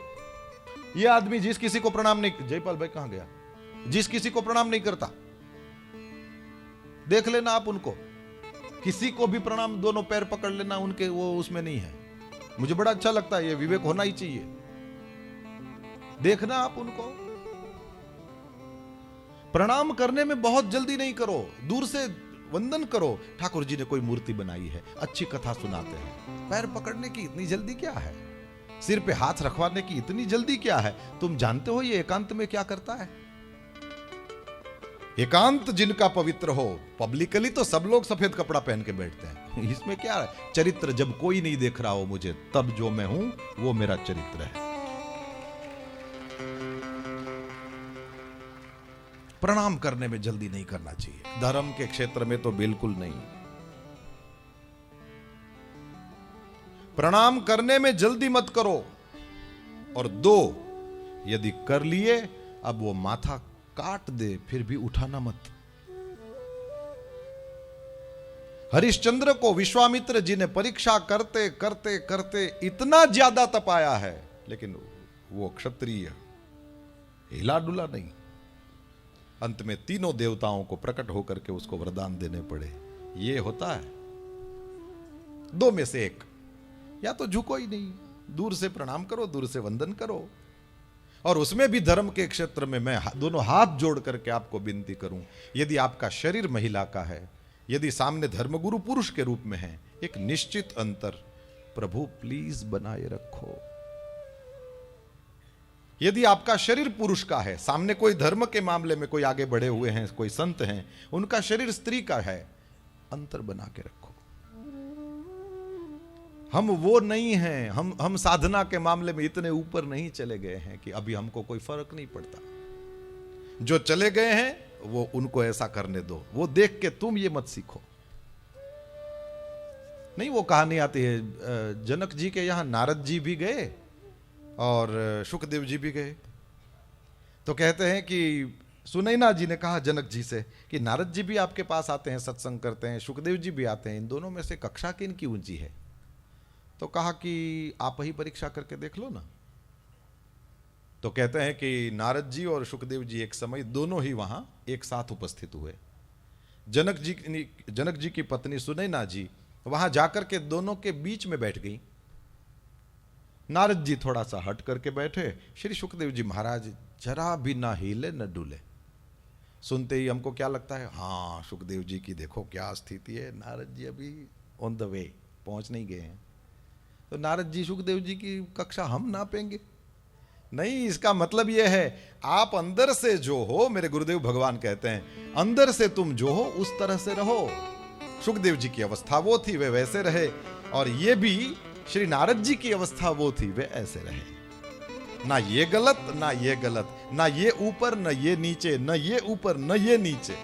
ये आदमी जिस किसी को प्रणाम नहीं, जयपाल भाई कहां गया, जिस किसी को प्रणाम नहीं करता, देख लेना आप उनको, किसी को भी प्रणाम, दोनों पैर पकड़ लेना उनके, वो उसमें नहीं है। मुझे बड़ा अच्छा लगता है, ये विवेक होना ही चाहिए। देखना आप उनको, प्रणाम करने में बहुत जल्दी नहीं करो, दूर से वंदन करो। ठाकुर जी ने कोई मूर्ति बनाई है, अच्छी कथा सुनाते हैं, पैर पकड़ने की इतनी जल्दी क्या है, सिर पे हाथ रखवाने की इतनी जल्दी क्या है। तुम जानते हो ये एकांत में क्या करता है। एकांत जिनका पवित्र हो, पब्लिकली तो सब लोग सफेद कपड़ा पहन के बैठते हैं, इसमें क्या है। चरित्र जब कोई नहीं देख रहा हो मुझे, तब जो मैं हूं वो मेरा चरित्र है। प्रणाम करने में जल्दी नहीं करना चाहिए, धर्म के क्षेत्र में तो बिल्कुल नहीं। प्रणाम करने में जल्दी मत करो। और दो, यदि कर लिए, अब वो माथा काट दे फिर भी उठाना मत। हरिश्चंद्र को विश्वामित्र जी ने परीक्षा करते करते करते इतना ज्यादा तपाया है, लेकिन वो क्षत्रिय हिला डुला नहीं। अंत में तीनों देवताओं को प्रकट होकर के उसको वरदान देने पड़े। ये होता है, दो में से एक, या तो झुको ही नहीं, दूर से प्रणाम करो, दूर से वंदन करो। और उसमें भी धर्म के क्षेत्र में मैं दोनों हाथ जोड़ करके आपको विनती करूं, यदि आपका शरीर महिला का है, यदि सामने धर्मगुरु पुरुष के रूप में है, एक निश्चित अंतर प्रभु प्लीज बनाए रखो। यदि आपका शरीर पुरुष का है, सामने कोई धर्म के मामले में कोई आगे बढ़े हुए हैं, कोई संत हैं, उनका शरीर स्त्री का है, अंतर बना के रखो। हम वो नहीं हैं, हम साधना के मामले में इतने ऊपर नहीं चले गए हैं कि अभी हमको कोई फर्क नहीं पड़ता। जो चले गए हैं वो उनको ऐसा करने दो, वो देख के तुम ये मत सीखो। नहीं, वो कहानी आती है, जनक जी के यहां नारद जी भी गए और शुकदेव जी भी गए। तो कहते हैं कि सुनैना जी ने कहा जनक जी से कि नारद जी भी आपके पास आते हैं, सत्संग करते हैं, शुकदेव जी भी आते हैं, इन दोनों में से कक्षा किनकी ऊंची है। तो कहा कि आप ही परीक्षा करके देख लो ना। तो कहते हैं कि नारद जी और शुकदेव जी एक समय दोनों ही वहां एक साथ उपस्थित हुए। जनक जी की पत्नी सुनैना जी वहां जाकर के दोनों के बीच में बैठ गई। नारद जी थोड़ा सा हट करके बैठे, श्री शुकदेव जी महाराज जरा भी ना हिले न डुले। सुनते ही हमको क्या लगता है, हाँ शुकदेव जी की देखो क्या स्थिति है, नारद जी अभी ऑन द वे, पहुंच नहीं गए हैं। तो नारद जी शुकदेव जी की कक्षा हम नापेंगे? नहीं, इसका मतलब यह है आप अंदर से जो हो, मेरे गुरुदेव भगवान कहते हैं, अंदर से तुम जो हो उस तरह से रहो। शुकदेव जी की अवस्था वो थी, वे वैसे रहे, और ये भी श्री नारद जी की अवस्था वो थी, वे ऐसे रहे। ना ये गलत ना ये गलत, ना ये ऊपर न ये नीचे, न ये ऊपर न ये नीचे।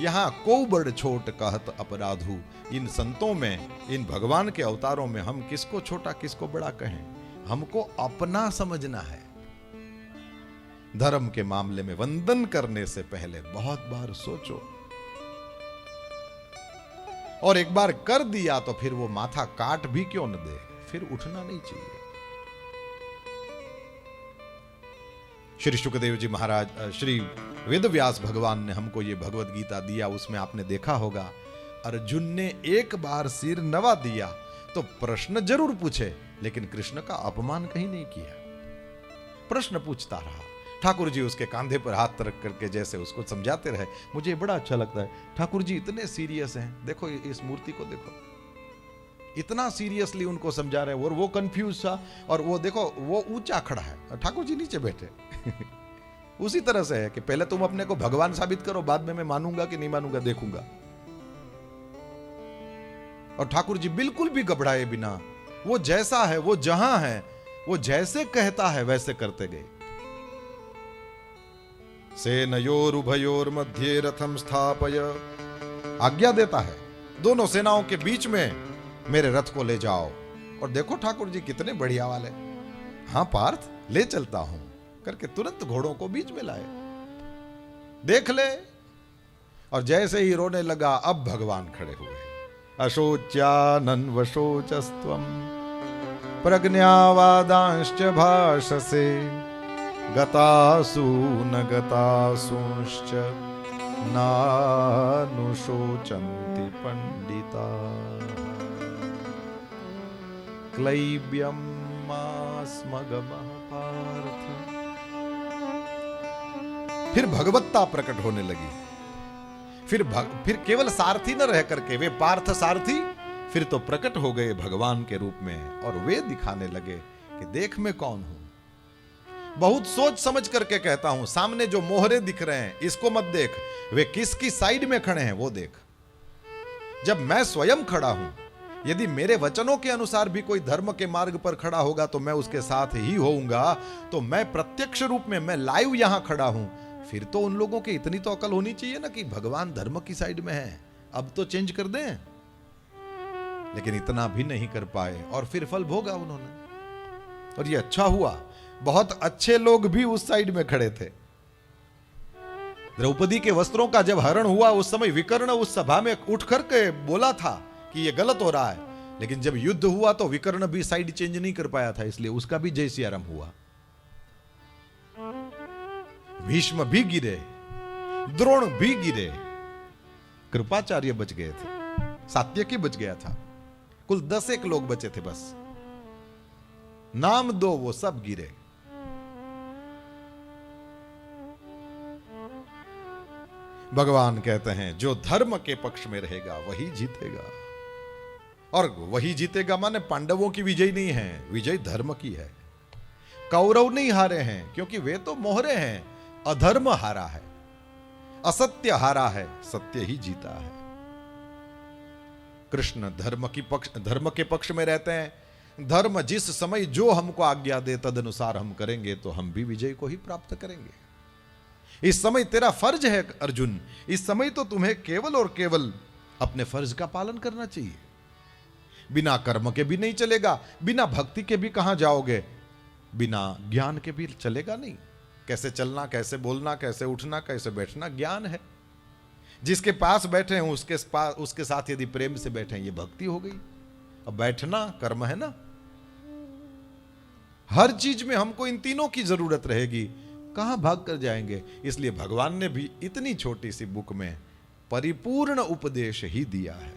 यहां को बड़ छोट कहत अपराधु। इन संतों में, इन भगवान के अवतारों में हम किसको छोटा किसको बड़ा कहें, हमको अपना समझना है। धर्म के मामले में वंदन करने से पहले बहुत बार सोचो, और एक बार कर दिया तो फिर वो माथा काट भी क्यों न दे, फिर उठना नहीं चाहिए। श्री शुकदेव जी महाराज, श्री वेदव्यास भगवान ने हमको ये भगवत गीता दिया, उसमें आपने देखा होगा अर्जुन ने एक बार सिर नवा दिया तो प्रश्न जरूर पूछे, लेकिन कृष्ण का अपमान कहीं नहीं किया। प्रश्न पूछता रहा, ठाकुर जी उसके कांधे पर हाथ रख करके जैसे उसको समझाते रहे। मुझे बड़ा अच्छा लगता है, ठाकुर जी इतने सीरियस हैं, देखो इस मूर्ति को देखो, इतना सीरियसली उनको समझा रहे हैं, और वो कंफ्यूज था, और वो देखो वो ऊंचा खड़ा है, ठाकुर जी नीचे बैठे। उसी तरह से है कि पहले तुम अपने को भगवान साबित करो, बाद में मैं मानूंगा कि नहीं मानूंगा देखूंगा। और ठाकुर जी बिल्कुल भी घबराए बिना, वो जैसा है, वो जहां है, वो जैसे कहता है वैसे करते गए। सेनयोर उभयोर मध्ये रथम स्थापय, आज्ञा देता है दोनों सेनाओं के बीच में मेरे रथ को ले जाओ। और देखो ठाकुर जी कितने बढ़िया वाले, हां पार्थ ले चलता हूं करके तुरंत घोड़ों को बीच में लाए। देख ले, और जैसे ही रोने लगा, अब भगवान खड़े हुए। अशोच्यानन्वशोचस्त्वं प्रज्ञावादांश्च भाषसे, गतासु न गतासूंश्च नानुशोचन्ति पंडिता, क्लैब्यं मास्मगमः पार्थ। फिर भगवत्ता प्रकट होने लगी। फिर केवल सारथी न रह करके वे पार्थ सारथी फिर तो प्रकट हो गए भगवान के रूप में, और वे दिखाने लगे कि देख मैं कौन हूं। बहुत सोच समझ करके कहता हूं, सामने जो मोहरे दिख रहे हैं इसको मत देख, वे किसकी साइड में खड़े हैं वो देख। जब मैं स्वयं खड़ा हूं, यदि मेरे वचनों के अनुसार भी कोई धर्म के मार्ग पर खड़ा होगा तो मैं उसके साथ ही होऊंगा। तो मैं प्रत्यक्ष रूप में, मैं लाइव यहां खड़ा हूं, फिर तो उन लोगों की इतनी तो अकल होनी चाहिए ना कि भगवान धर्म की साइड में है, अब तो चेंज कर दें। लेकिन इतना भी नहीं कर पाए और फिर फल भोगा उन्होंने। और ये अच्छा हुआ, बहुत अच्छे लोग भी उस साइड में खड़े थे। द्रौपदी के वस्त्रों का जब हरण हुआ उस समय विकर्ण उस सभा में उठ करके बोला था कि ये गलत हो रहा है, लेकिन जब युद्ध हुआ तो विकर्ण भी साइड चेंज नहीं कर पाया था, इसलिए उसका भी जय सियाराम हुआ। भीष्म भी गिरे, द्रोण भी गिरे, कृपाचार्य बच गए थे, सात्यकी बच गया था, कुल 10 लोग बचे थे बस, नाम दो वो सब गिरे। भगवान कहते हैं जो धर्म के पक्ष में रहेगा वही जीतेगा, और वही जीतेगा माने पांडवों की विजय नहीं है, विजय धर्म की है। कौरव नहीं हारे हैं क्योंकि वे तो मोहरे हैं, अधर्म हारा है, असत्य हारा है, सत्य ही जीता है। कृष्ण धर्म के पक्ष में रहते हैं। धर्म जिस समय जो हमको आज्ञा दे तदनुसार हम करेंगे तो हम भी विजय को ही प्राप्त करेंगे। इस समय तेरा फर्ज है अर्जुन, इस समय तो तुम्हें केवल और केवल अपने फर्ज का पालन करना चाहिए। बिना कर्म के भी नहीं चलेगा, बिना भक्ति के भी कहां जाओगे, बिना ज्ञान के भी चलेगा नहीं। कैसे चलना, कैसे बोलना, कैसे उठना, कैसे बैठना, ज्ञान है। जिसके पास बैठे हैं उसके साथ यदि प्रेम से बैठे हैं, ये भक्ति हो गई। अब बैठना कर्म है ना। हर चीज में हमको इन तीनों की जरूरत रहेगी, कहां भाग कर जाएंगे। इसलिए भगवान ने भी इतनी छोटी सी बुक में परिपूर्ण उपदेश ही दिया है।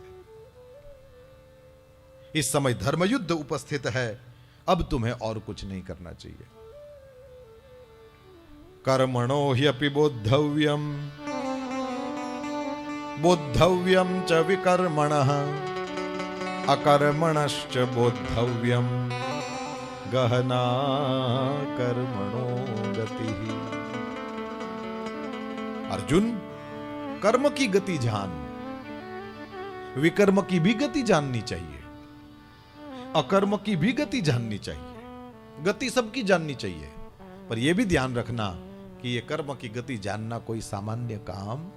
इस समय धर्मयुद्ध उपस्थित है, अब तुम्हें और कुछ नहीं करना चाहिए। कर्मणो ह्यपि बोद्धव्यम बोद्धव्यम च विकर्मणः अकर्मणश्च बोद्धव्यम गहना कर्मणो गतिः। अर्जुन, कर्म की गति जान, विकर्म की भी गति जाननी चाहिए, अकर्म की भी गति जाननी चाहिए, गति सबकी जाननी चाहिए। पर यह भी ध्यान रखना कि यह कर्म की गति जानना कोई सामान्य काम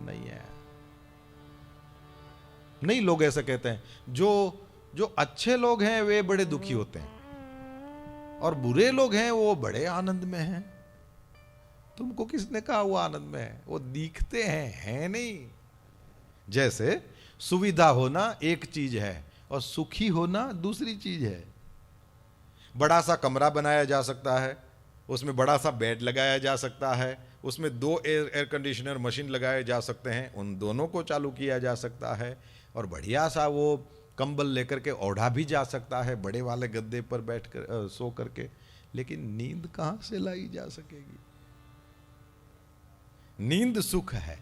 नहीं है। नहीं, लोग ऐसा कहते हैं, जो अच्छे लोग हैं वे बड़े दुखी होते हैं और बुरे लोग हैं वो बड़े आनंद में हैं। तुमको किसने कहा वो आनंद में है? वो दिखते हैं नहीं। जैसे सुविधा होना एक चीज है और सुखी होना दूसरी चीज है। बड़ा सा कमरा बनाया जा सकता है, उसमें बड़ा सा बेड लगाया जा सकता है, उसमें 2 एयर कंडीशनर मशीन लगाए जा सकते हैं, उन दोनों को चालू किया जा सकता है, और बढ़िया सा वो कंबल लेकर के ओढ़ा भी जा सकता है, बड़े वाले गद्दे पर बैठ कर सो करके। लेकिन नींद कहां से लाई जा सकेगी? नींद सुख है,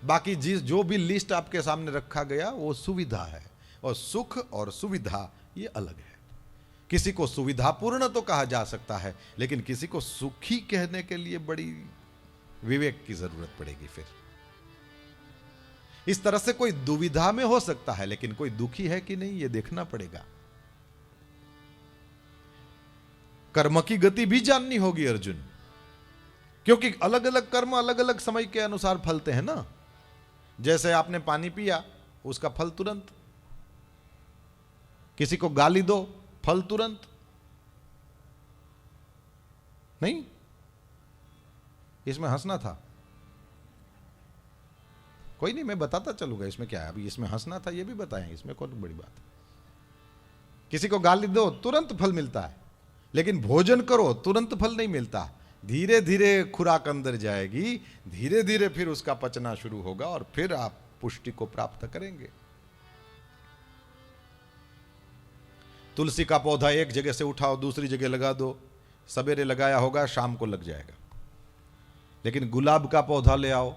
बाकी जो भी लिस्ट आपके सामने रखा गया वो सुविधा है, और सुख और सुविधा ये अलग है। किसी को सुविधापूर्ण तो कहा जा सकता है, लेकिन किसी को सुखी कहने के लिए बड़ी विवेक की जरूरत पड़ेगी। फिर इस तरह से कोई दुविधा में हो सकता है, लेकिन कोई दुखी है कि नहीं, यह देखना पड़ेगा। कर्म की गति भी जाननी होगी अर्जुन, क्योंकि अलग अलग कर्म अलग अलग समय के अनुसार फलते हैं ना। जैसे आपने पानी पिया, उसका फल तुरंत, किसी को गाली दो, फल तुरंत नहीं। इसमें हंसना था, कोई नहीं, मैं बताता चलूंगा, इसमें क्या है, अभी इसमें हंसना था, ये भी बताएं, इसमें कौन बड़ी बात है। किसी को गाली दो, तुरंत फल मिलता है, लेकिन भोजन करो, तुरंत फल नहीं मिलता। धीरे धीरे खुराक अंदर जाएगी, धीरे धीरे फिर उसका पचना शुरू होगा और फिर आप पुष्टि को प्राप्त करेंगे। तुलसी का पौधा एक जगह से उठाओ, दूसरी जगह लगा दो, सवेरे लगाया होगा, शाम को लग जाएगा। लेकिन गुलाब का पौधा ले आओ,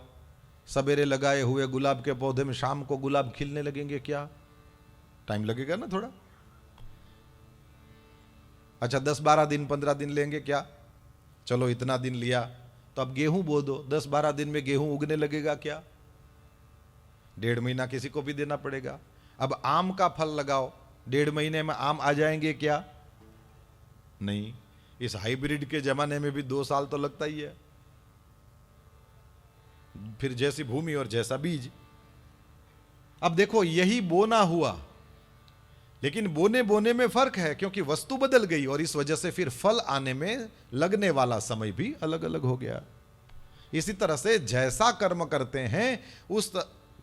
सवेरे लगाए हुए गुलाब के पौधे में शाम को गुलाब खिलने लगेंगे क्या? टाइम लगेगा ना थोड़ा। अच्छा 10-12 दिन 15 दिन लेंगे क्या? चलो इतना दिन लिया, तो अब गेहूं बो दो, 10-12 दिन में गेहूं उगने लगेगा क्या? 1.5 महीना किसी को भी देना पड़ेगा। अब आम का फल लगाओ, 1.5 महीने में आम आ जाएंगे क्या? नहीं। इस हाइब्रिड के जमाने में भी 2 साल तो लगता ही है। फिर जैसी भूमि और जैसा बीज। अब देखो यही बोना हुआ, लेकिन बोने बोने में फर्क है, क्योंकि वस्तु बदल गई और इस वजह से फिर फल आने में लगने वाला समय भी अलग अलग हो गया। इसी तरह से जैसा कर्म करते हैं उस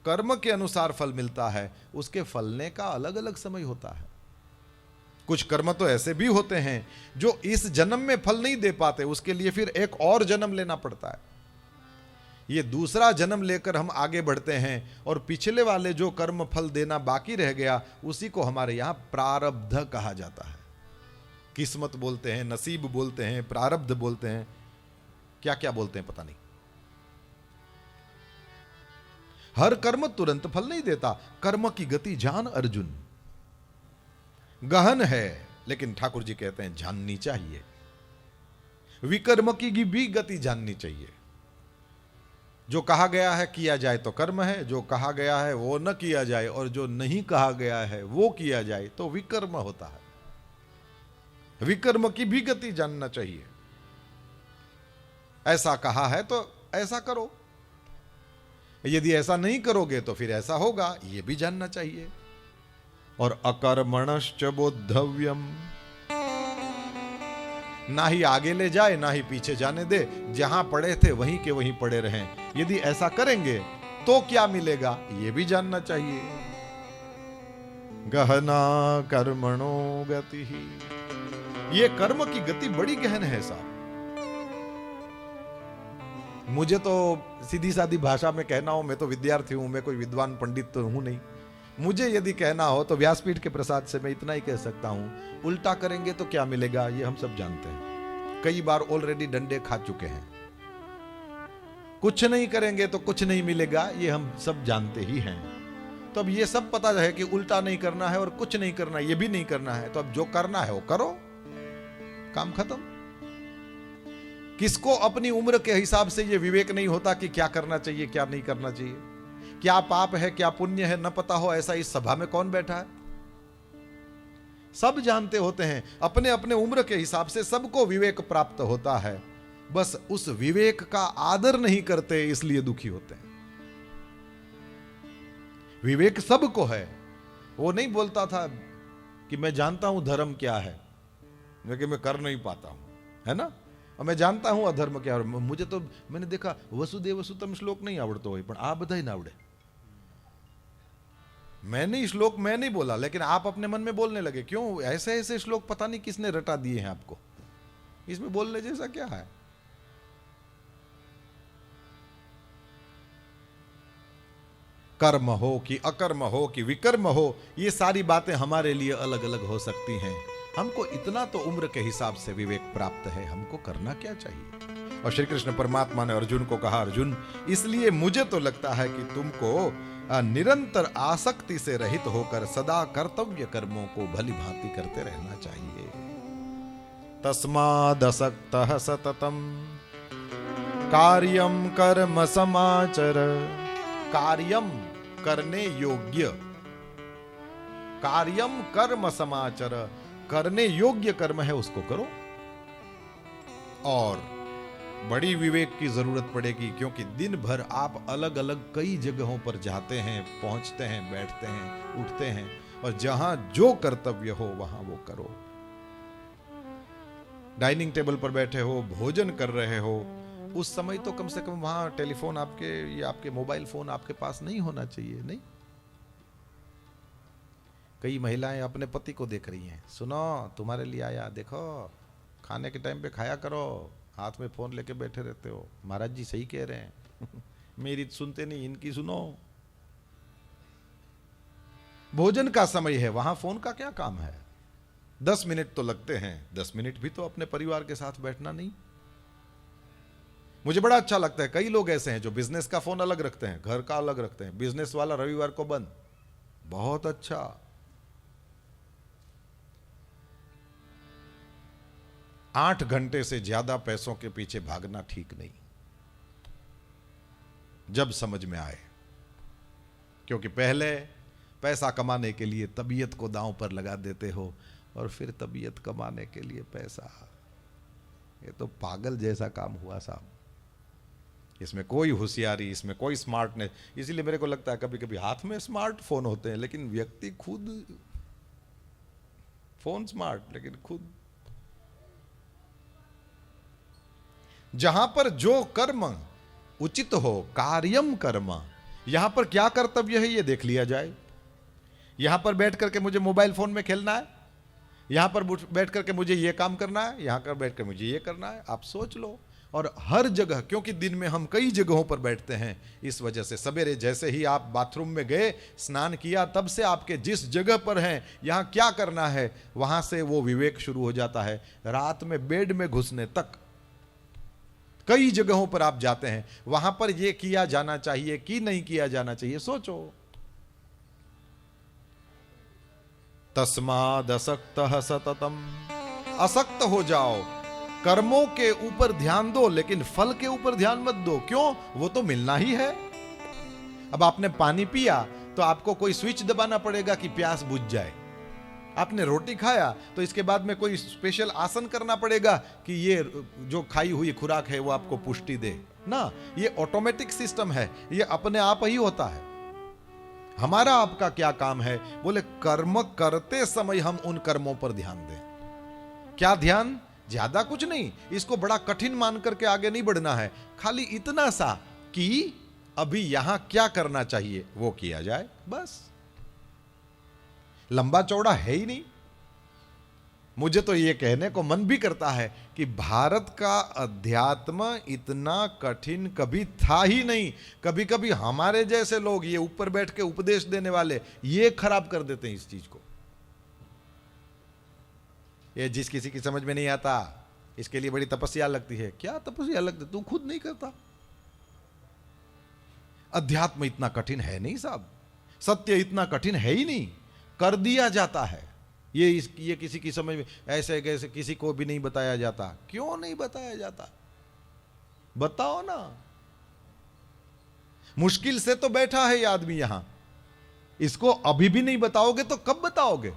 कर्म के अनुसार फल मिलता है, उसके फलने का अलग अलग समय होता है। कुछ कर्म तो ऐसे भी होते हैं जो इस जन्म में फल नहीं दे पाते, उसके लिए फिर एक और जन्म लेना पड़ता है। ये दूसरा जन्म लेकर हम आगे बढ़ते हैं और पिछले वाले जो कर्म फल देना बाकी रह गया उसी को हमारे यहां प्रारब्ध कहा जाता है। किस्मत बोलते हैं, नसीब बोलते हैं, प्रारब्ध बोलते हैं, क्या क्या बोलते हैं पता नहीं। हर कर्म तुरंत फल नहीं देता। कर्म की गति जान अर्जुन, गहन है, लेकिन ठाकुर जी कहते हैं जाननी चाहिए। विकर्म की भी गति जाननी चाहिए। जो कहा गया है किया जाए तो कर्म है, जो कहा गया है वो न किया जाए और जो नहीं कहा गया है वो किया जाए तो विकर्म होता है। विकर्म की भी गति जानना चाहिए। ऐसा कहा है तो ऐसा करो, यदि ऐसा नहीं करोगे तो फिर ऐसा होगा, यह भी जानना चाहिए। और अकर्मणश्च बोद्धव्यम, ना ही आगे ले जाए ना ही पीछे जाने दे, जहां पड़े थे वहीं के वहीं पड़े रहें। यदि ऐसा करेंगे तो क्या मिलेगा, यह भी जानना चाहिए। गहना कर्मणो गति ही, ये कर्म की गति बड़ी गहन है साहब। मुझे तो सीधी सादी भाषा में कहना हो, मैं तो विद्यार्थी हूं, मैं कोई विद्वान पंडित तो हूं नहीं। मुझे यदि कहना हो तो व्यासपीठ के प्रसाद से मैं इतना ही कह सकता हूं, उल्टा करेंगे तो क्या मिलेगा ये हम सब जानते हैं। कई बार ऑलरेडी डंडे खा चुके हैं। कुछ नहीं करेंगे तो कुछ नहीं मिलेगा, ये हम सब जानते ही हैं। तो अब ये सब पता है कि उल्टा नहीं करना है और कुछ नहीं करना, ये भी नहीं करना है, तो अब जो करना है वो करो, काम खत्म। किसको अपनी उम्र के हिसाब से ये विवेक नहीं होता कि क्या करना चाहिए क्या नहीं करना चाहिए, क्या पाप है क्या पुण्य है, न पता हो ऐसा इस सभा में कौन बैठा है? सब जानते होते हैं। अपने अपने उम्र के हिसाब से सबको विवेक प्राप्त होता है, बस उस विवेक का आदर नहीं करते इसलिए दुखी होते हैं। विवेक सबको है। वो नहीं बोलता था कि मैं जानता हूं धर्म क्या है, लेकिन मैं कर नहीं पाता हूं, है ना। और मैं जानता हूं अधर्म क्या है, मुझे तो मैंने देखा वसुदेव वसुतम श्लोक नहीं आवड़तो હોય, પણ આ બધાય ના આવડે। मैंने श्लोक मैं नहीं बोला, लेकिन आप अपने मन में बोलने लगे। क्यों? ऐसे ऐसे श्लोक पता नहीं किसने रटा दिए हैं आपको, इसमें बोलने जैसा क्या है? कर्म हो कि अकर्म हो कि विकर्म हो, ये सारी बातें हमारे लिए अलग अलग हो सकती हैं। हमको इतना तो उम्र के हिसाब से विवेक प्राप्त है, हमको करना क्या चाहिए। और श्री कृष्ण परमात्मा ने अर्जुन को कहा, अर्जुन इसलिए मुझे तो लगता है कि तुमको निरंतर आसक्ति से रहित होकर सदा कर्तव्य कर्मों को भली भांति करते रहना चाहिए। तस्मादसक्तः सततम कार्यम कर्म समाचर। कार्यम करने योग्य। कार्यम कर्म समाचर, करने योग्य कर्म है उसको करो। और बड़ी विवेक की जरूरत पड़ेगी, क्योंकि दिन भर आप अलग अलग कई जगहों पर जाते हैं, पहुंचते हैं, बैठते हैं, उठते हैं, और जहां जो कर्तव्य हो वहां वो करो। डाइनिंग टेबल पर बैठे हो, भोजन कर रहे हो, उस समय तो कम से कम वहां टेलीफोन आपके या आपके मोबाइल फोन आपके पास नहीं होना चाहिए। नहीं, कई महिलाएं अपने पति को देख रही हैं, सुनो तुम्हारे लिए आया, देखो खाने के टाइम पे खाया करो, हाथ में फोन लेके बैठे रहते हो। महाराज जी सही कह रहे हैं मेरी सुनते नहीं, इनकी सुनो। भोजन का समय है, वहां फोन का क्या काम है? 10 मिनट तो लगते हैं, 10 मिनट भी तो अपने परिवार के साथ बैठना नहीं। मुझे बड़ा अच्छा लगता है, कई लोग ऐसे हैं जो बिजनेस का फोन अलग रखते हैं, घर का अलग रखते हैं, बिजनेस वाला रविवार को बंद। बहुत अच्छा। 8 घंटे से ज्यादा पैसों के पीछे भागना ठीक नहीं, जब समझ में आए। क्योंकि पहले पैसा कमाने के लिए तबीयत को दांव पर लगा देते हो, और फिर तबीयत कमाने के लिए पैसा। ये तो पागल जैसा काम हुआ साहब। इसमें कोई होशियारी, इसमें कोई स्मार्टनेस। इसीलिए मेरे को लगता है कभी कभी हाथ में स्मार्टफोन होते हैं, लेकिन व्यक्ति खुद फोन स्मार्ट, लेकिन खुद। जहां पर जो कर्म उचित हो, कार्यम कर्म, यहां पर क्या कर्तव्य है ये देख लिया जाए। यहां पर बैठ करके मुझे मोबाइल फोन में खेलना है, यहां पर बैठ करके मुझे ये काम करना है, यहां पर बैठ कर मुझे ये करना है, आप सोच लो। और हर जगह, क्योंकि दिन में हम कई जगहों पर बैठते हैं, इस वजह से सवेरे जैसे ही आप बाथरूम में गए, स्नान किया, तब से आपके जिस जगह पर हैं, यहां क्या करना है, वहां से वो विवेक शुरू हो जाता है। रात में बेड में घुसने तक कई जगहों पर आप जाते हैं, वहां पर ये किया जाना चाहिए कि नहीं किया जाना चाहिए, सोचो। तस्माद असक्तः सततम, असक्त हो जाओ, कर्मों के ऊपर ध्यान दो, लेकिन फल के ऊपर ध्यान मत दो। क्यों? वो तो मिलना ही है। अब आपने पानी पिया तो आपको कोई स्विच दबाना पड़ेगा कि प्यास बुझ जाए। आपने रोटी खाया तो इसके बाद में कोई स्पेशल आसन करना पड़ेगा कि ये जो खाई हुई खुराक है वो आपको पुष्टि दे ना। ये ऑटोमेटिक सिस्टम है, ये अपने आप ही होता है। हमारा आपका क्या काम है? बोले कर्म करते समय हम उन कर्मों पर ध्यान दें। क्या ध्यान? ज्यादा कुछ नहीं, इसको बड़ा कठिन मान करके आगे नहीं बढ़ना है, खाली इतना सा कि अभी यहां क्या करना चाहिए वो किया जाए, बस। लंबा चौड़ा है ही नहीं। मुझे तो ये कहने को मन भी करता है कि भारत का अध्यात्म इतना कठिन कभी था ही नहीं। कभी कभी हमारे जैसे लोग, ये ऊपर बैठ के उपदेश देने वाले, ये खराब कर देते हैं इस चीज को। ये जिस किसी की समझ में नहीं आता, इसके लिए बड़ी तपस्या लगती है। क्या तपस्या लगती? तू खुद नहीं करता। अध्यात्म इतना कठिन है नहीं साहब, सत्य इतना कठिन है ही नहीं, कर दिया जाता है। ये किसी की समझ में ऐसे कैसे किसी को भी नहीं बताया जाता। क्यों नहीं बताया जाता? बताओ ना। मुश्किल से तो बैठा है ये आदमी यहां, इसको अभी भी नहीं बताओगे तो कब बताओगे?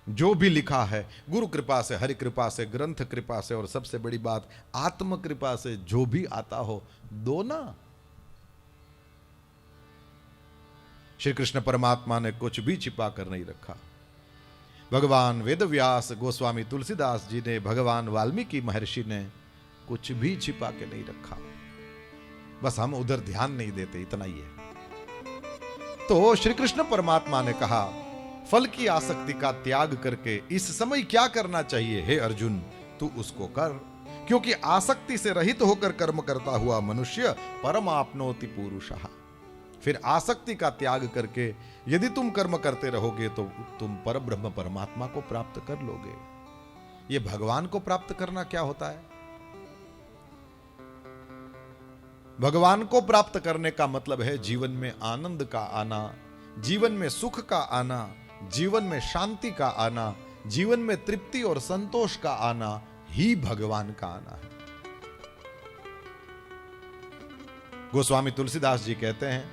जो भी लिखा है गुरु कृपा से, हरि कृपा से, ग्रंथ कृपा से, और सबसे बड़ी बात आत्म कृपा से जो भी आता हो दो ना। श्री कृष्ण परमात्मा ने कुछ भी छिपा कर नहीं रखा। भगवान वेदव्यास गोस्वामी तुलसीदास जी ने, भगवान वाल्मीकि महर्षि ने कुछ भी छिपा के नहीं रखा। बस हम उधर ध्यान नहीं देते, इतना ही है। तो श्री कृष्ण परमात्मा ने कहा, फल की आसक्ति का त्याग करके इस समय क्या करना चाहिए? हे अर्जुन, तू उसको कर, क्योंकि आसक्ति से रहित होकर कर्म करता हुआ मनुष्य परमाप्नोति पुरुषः। फिर आसक्ति का त्याग करके यदि तुम कर्म करते रहोगे तो तुम परब्रह्म परमात्मा को प्राप्त कर लोगे। ये भगवान को प्राप्त करना क्या होता है? भगवान को प्राप्त करने का मतलब है जीवन में आनंद का आना, जीवन में सुख का आना, जीवन में शांति का आना, जीवन में तृप्ति और संतोष का आना ही भगवान का आना है। गोस्वामी तुलसीदास जी कहते हैं,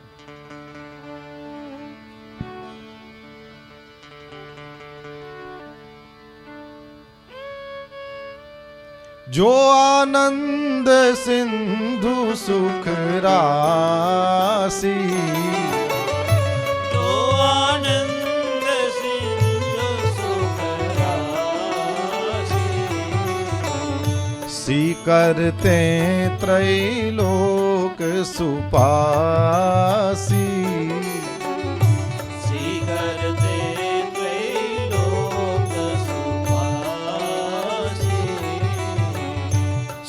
जो आनंद सिंधु सुख राशि, जो आनंद सिंधु सुख राशि, सी करते त्रैलोक सुपासी, सी करते त्रैलोक सुपासी,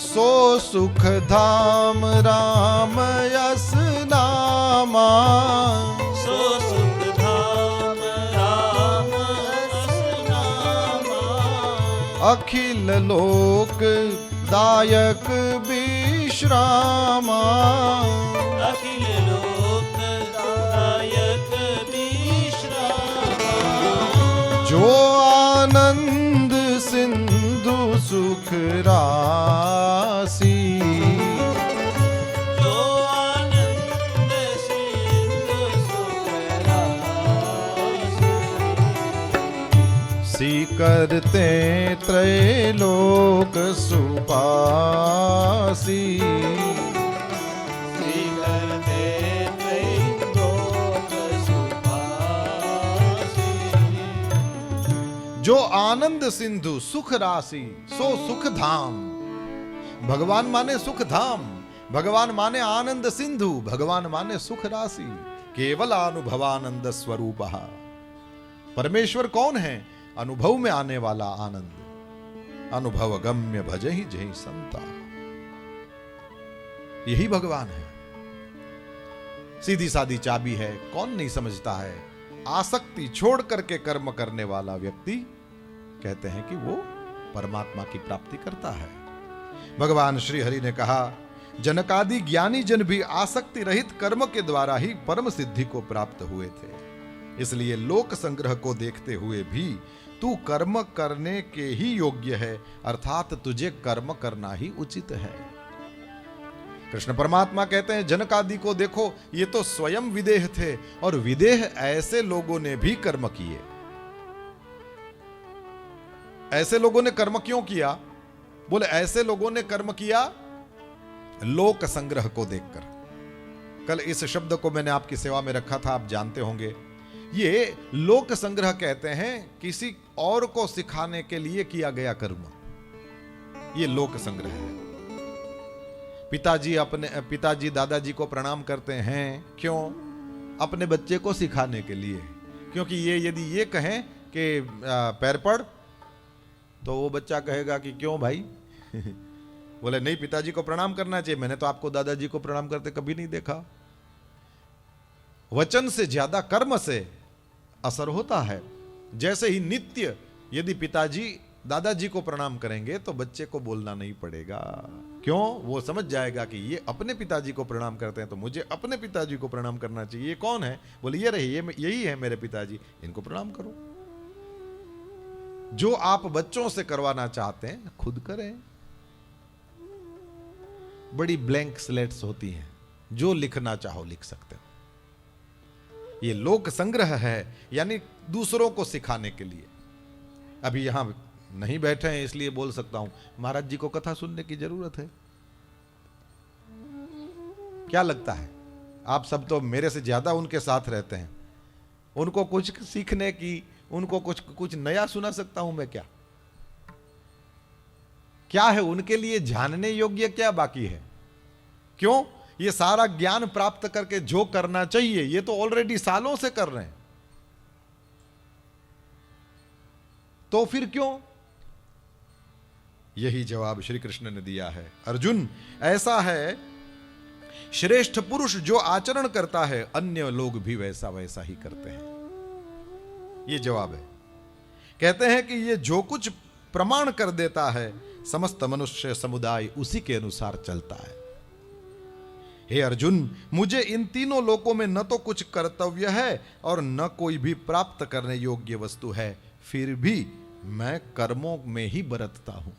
सो सुख धाम राम यस नामा, सो सुख धाम राम यस नामा, अखिल लोक दायक विश्रामा, अखिल लोक दायक विश्रामा, जो आनंद सिंधु सुख राशि, जो आनंद सिंधु सुख राशि, सी करते त्रैलोक सुपासी, सी करते त्रैलोक सुपासी, जो आनंद सिंधु सुख राशि, सो सुख धाम। भगवान माने सुख धाम, भगवान माने आनंद सिंधु, भगवान माने सुख राशि, केवल अनुभवानंद स्वरूप। परमेश्वर कौन है? अनुभव में आने वाला आनंद, अनुभव गम्य भजहि जहि संता, यही भगवान है। सीधी सादी चाबी है, कौन नहीं समझता है। आसक्ति छोड़ करके कर्म करने वाला व्यक्ति कहते हैं कि वो परमात्मा की प्राप्ति करता है। भगवान श्री हरि ने कहा, जनकादि ज्ञानी जन भी आसक्ति रहित कर्म के द्वारा ही परम सिद्धि को प्राप्त हुए थे। इसलिए लोक संग्रह को देखते हुए भी तू कर्म करने के ही योग्य है, अर्थात तुझे कर्म करना ही उचित है। कृष्ण परमात्मा कहते हैं, जनकादि को देखो, ये तो स्वयं विदेह थे, और विदेह ऐसे लोगों ने भी कर्म किए। ऐसे लोगों ने कर्म क्यों किया? बोले ऐसे लोगों ने कर्म किया लोक संग्रह को देखकर। कल इस शब्द को मैंने आपकी सेवा में रखा था, आप जानते होंगे। ये लोक संग्रह कहते हैं किसी और को सिखाने के लिए किया गया कर्म, ये लोक संग्रह है। पिताजी दादाजी को प्रणाम करते हैं, क्यों? अपने बच्चे को सिखाने के लिए। क्योंकि ये यदि ये कहें कि पैर पड़, तो वो बच्चा कहेगा कि क्यों भाई? बोले नहीं, पिताजी को प्रणाम करना चाहिए, मैंने तो आपको दादाजी को प्रणाम करते कभी नहीं देखा। वचन से ज्यादा कर्म से असर होता है। जैसे ही नित्य यदि पिताजी दादाजी को प्रणाम करेंगे तो बच्चे को बोलना नहीं पड़ेगा। क्यों? वो समझ जाएगा कि ये अपने पिताजी को प्रणाम करते हैं, तो मुझे अपने पिताजी को प्रणाम करना चाहिए। ये कौन है? बोले ये रही, यही है मेरे पिताजी, इनको प्रणाम करो। जो आप बच्चों से करवाना चाहते हैं खुद करें। बड़ी ब्लैंक स्लेट्स होती हैं, जो लिखना चाहो लिख सकते हो। ये लोक संग्रह है, यानी दूसरों को सिखाने के लिए। अभी यहां नहीं बैठे हैं इसलिए बोल सकता हूं, महाराज जी को कथा सुनने की जरूरत है। क्या लगता है? आप सब तो मेरे से ज्यादा उनके साथ रहते हैं, उनको कुछ सीखने की, उनको कुछ नया सुना सकता हूं मैं क्या? क्या है उनके लिए जानने योग्य, क्या बाकी है? क्यों? ये सारा ज्ञान प्राप्त करके जो करना चाहिए ये तो ऑलरेडी सालों से कर रहे हैं, तो फिर क्यों? यही जवाब श्री कृष्ण ने दिया है। अर्जुन, ऐसा है श्रेष्ठ पुरुष जो आचरण करता है, अन्य लोग भी वैसा वैसा ही करते हैं। ये जवाब है। कहते हैं कि ये जो कुछ प्रमाण कर देता है, समस्त मनुष्य समुदाय उसी के अनुसार चलता है। हे अर्जुन, मुझे इन तीनों लोकों में न तो कुछ कर्तव्य है और न कोई भी प्राप्त करने योग्य वस्तु है, फिर भी मैं कर्मों में ही बरतता हूं,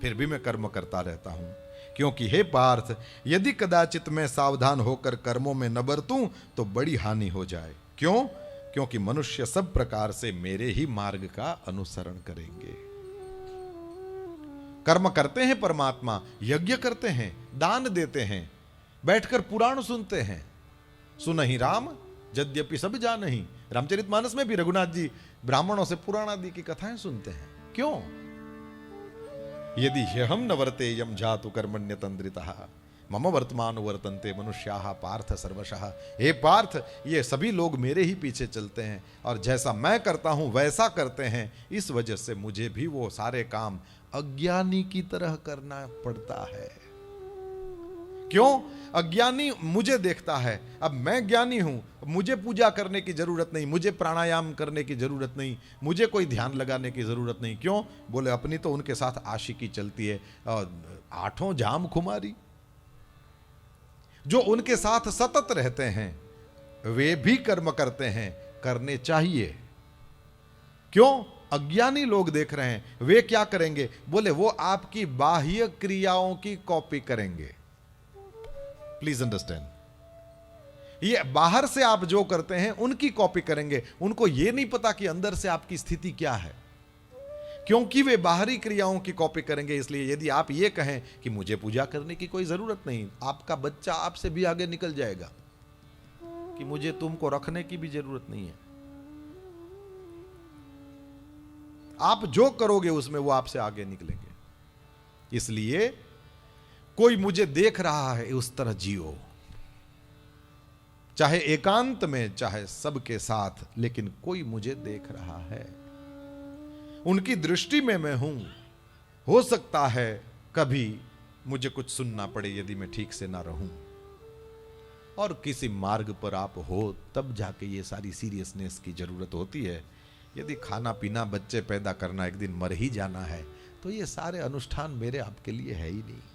फिर भी मैं कर्म करता रहता हूं। क्योंकि हे पार्थ, यदि कदाचित मैं सावधान होकर कर्मों में न बरतूं तो बड़ी हानि हो जाए। क्यों? क्योंकि मनुष्य सब प्रकार से मेरे ही मार्ग का अनुसरण करेंगे। कर्म करते हैं परमात्मा, यज्ञ करते हैं, दान देते हैं, बैठकर पुराण सुनते हैं। सुनहि राम यद्यपि सब जानहि। रामचरितमानस में भी रघुनाथ जी ब्राह्मणों से पुराण आदि की कथाएं सुनते हैं। क्यों? यदि ह्यहम न वर्ते यम जातु कर्मण्य तंद्रितः मम वर्तमान वर्तन्ते मनुष्याः पार्थ सर्वशः। हे पार्थ, ये सभी लोग मेरे ही पीछे चलते हैं और जैसा मैं करता हूं वैसा करते हैं। इस वजह से मुझे भी वो सारे काम अज्ञानी की तरह करना पड़ता है। क्यों? अज्ञानी मुझे देखता है, अब मैं ज्ञानी हूं, मुझे पूजा करने की जरूरत नहीं, मुझे प्राणायाम करने की जरूरत नहीं, मुझे कोई ध्यान लगाने की जरूरत नहीं। क्यों? बोले अपनी तो उनके साथ आशिकी चलती है, आठों जाम खुमारी। जो उनके साथ सतत रहते हैं वे भी कर्म करते हैं, करने चाहिए। क्यों? अज्ञानी लोग देख रहे हैं, वे क्या करेंगे? बोले वो आपकी बाह्य क्रियाओं की कॉपी करेंगे। प्लीज अंडरस्टैंड, ये बाहर से आप जो करते हैं उनकी कॉपी करेंगे। उनको ये नहीं पता कि अंदर से आपकी स्थिति क्या है, क्योंकि वे बाहरी क्रियाओं की कॉपी करेंगे। इसलिए यदि आप ये कहें कि मुझे पूजा करने की कोई जरूरत नहीं, आपका बच्चा आपसे भी आगे निकल जाएगा कि मुझे तुमको रखने की भी जरूरत नहीं है। आप जो करोगे उसमें वो आपसे आगे निकलेंगे। इसलिए कोई मुझे देख रहा है उस तरह जियो, चाहे एकांत में चाहे सबके साथ, लेकिन कोई मुझे देख रहा है, उनकी दृष्टि में मैं हूं। हो सकता है कभी मुझे कुछ सुनना पड़े यदि मैं ठीक से ना रहूं, और किसी मार्ग पर आप हो तब जाके ये सारी सीरियसनेस की जरूरत होती है। यदि खाना पीना, बच्चे पैदा करना, एक दिन मर ही जाना है, तो ये सारे अनुष्ठान मेरे आपके लिए है ही नहीं।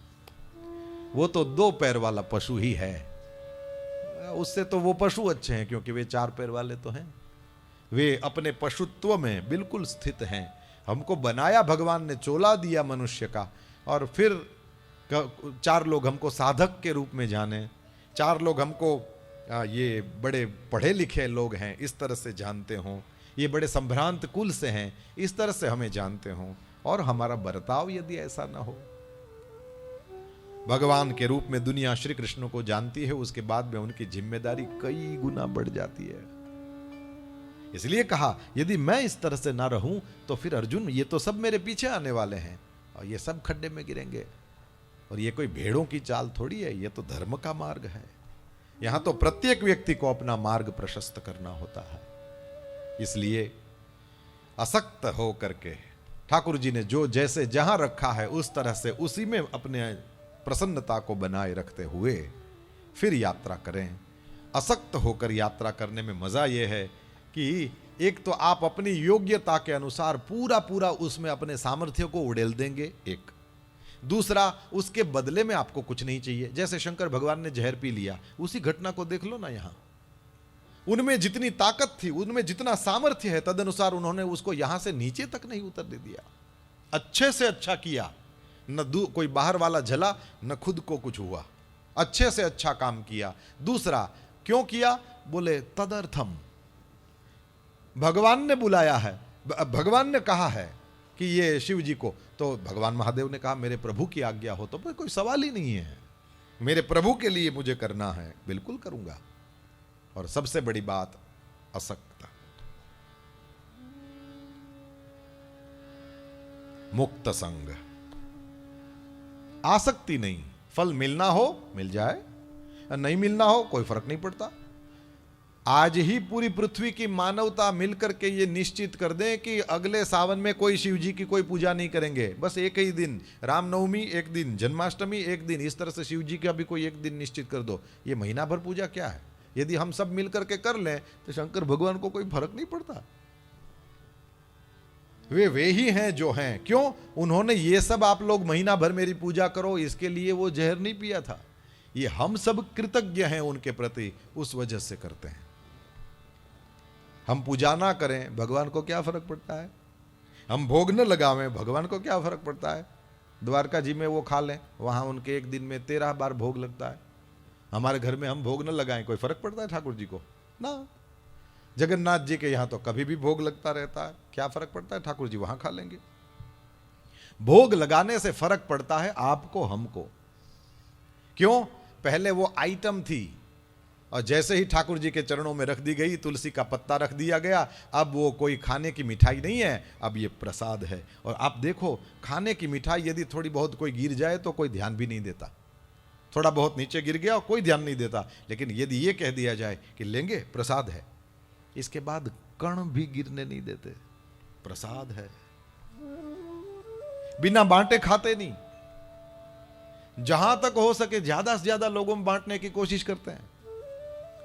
वो तो 2 पैर वाला पशु ही है, उससे तो वो पशु अच्छे हैं क्योंकि वे 4 पैर वाले तो हैं। वे अपने पशुत्व में बिल्कुल स्थित हैं। हमको बनाया भगवान ने, चोला दिया मनुष्य का, और फिर 4 लोग हमको साधक के रूप में जाने, 4 लोग हमको ये बड़े पढ़े लिखे लोग हैं इस तरह से जानते हों, ये बड़े संभ्रांत कुल से हैं इस तरह से हमें जानते हों, और हमारा बर्ताव यदि ऐसा ना हो। भगवान के रूप में दुनिया श्री कृष्ण को जानती है, उसके बाद में उनकी जिम्मेदारी कई गुना बढ़ जाती है। इसलिए कहा यदि मैं इस तरह से ना रहूं तो फिर अर्जुन ये तो सब मेरे पीछे आने वाले हैं और ये सब खड्डे में गिरेंगे। और ये कोई भेड़ों की चाल थोड़ी है, ये तो धर्म का मार्ग है। यहां तो प्रत्येक व्यक्ति को अपना मार्ग प्रशस्त करना होता है। इसलिए असक्त हो करके ठाकुर जी ने जो जैसे जहां रखा है उस तरह से उसी में अपने प्रसन्नता को बनाए रखते हुए फिर यात्रा करें। असक्त होकर यात्रा करने में मजा यह है कि एक तो आप अपनी योग्यता के अनुसार पूरा पूरा उसमें अपने सामर्थ्य को उड़ेल देंगे, एक। दूसरा, उसके बदले में आपको कुछ नहीं चाहिए। जैसे शंकर भगवान ने जहर पी लिया, उसी घटना को देख लो ना। यहां उनमें जितनी ताकत थी, उनमें जितना सामर्थ्य है, तदनुसार उन्होंने उसको यहां से नीचे तक नहीं उतर दे दिया। अच्छे से अच्छा किया, न कोई बाहर वाला जला, न खुद को कुछ हुआ। अच्छे से अच्छा काम किया। दूसरा, क्यों किया? बोले तदर्थम, भगवान ने बुलाया है, भगवान ने कहा है कि ये शिव जी को, तो भगवान महादेव ने कहा मेरे प्रभु की आज्ञा हो तो कोई सवाल ही नहीं है, मेरे प्रभु के लिए मुझे करना है, बिल्कुल करूंगा। और सबसे बड़ी बात, असक्त, मुक्त संग, आसक्ति नहीं। फल मिलना हो मिल जाए, नहीं मिलना हो कोई फर्क नहीं पड़ता। आज ही पूरी पृथ्वी की मानवता मिलकर के ये निश्चित कर दें कि अगले सावन में कोई शिव जी की कोई पूजा नहीं करेंगे। बस एक ही दिन, रामनवमी एक दिन, जन्माष्टमी एक दिन, इस तरह से शिव जी का भी कोई एक दिन निश्चित कर दो। ये महीना भर पूजा क्या है? यदि हम सब मिलकर के कर लें तो शंकर भगवान को कोई फर्क नहीं पड़ता। वे ही हैं जो हैं। क्यों? उन्होंने ये सब आप लोग महीना भर मेरी पूजा करो, इसके लिए वो जहर नहीं पिया था। ये हम सब कृतज्ञ हैं उनके प्रति, उस वजह से करते हैं। हम पूजा ना करें, भगवान को क्या फर्क पड़ता है? हम भोग न लगावें, भगवान को क्या फर्क पड़ता है? द्वारका जी में वो खा लें, वहां उनके एक दिन में 13 बार भोग लगता है। हमारे घर में हम भोग न लगाएं, कोई फर्क पड़ता है ठाकुर जी को? ना। जगन्नाथ जी के यहां तो कभी भी भोग लगता रहता है, क्या फर्क पड़ता है? ठाकुर जी वहां खा लेंगे। भोग लगाने से फर्क पड़ता है आपको हमको। क्यों? पहले वो आइटम थी और जैसे ही ठाकुर जी के चरणों में रख दी गई, तुलसी का पत्ता रख दिया गया, अब वो कोई खाने की मिठाई नहीं है, अब ये प्रसाद है। और आप देखो, खाने की मिठाई यदि थोड़ी बहुत कोई गिर जाए तो कोई ध्यान भी नहीं देता, थोड़ा बहुत नीचे गिर गया और कोई ध्यान नहीं देता। लेकिन यदि ये कह दिया जाए कि लेंगे, प्रसाद है, इसके बाद कण भी गिरने नहीं देते, प्रसाद है। बिना बांटे खाते नहीं, जहां तक हो सके ज्यादा से ज्यादा लोगों में बांटने की कोशिश करते हैं।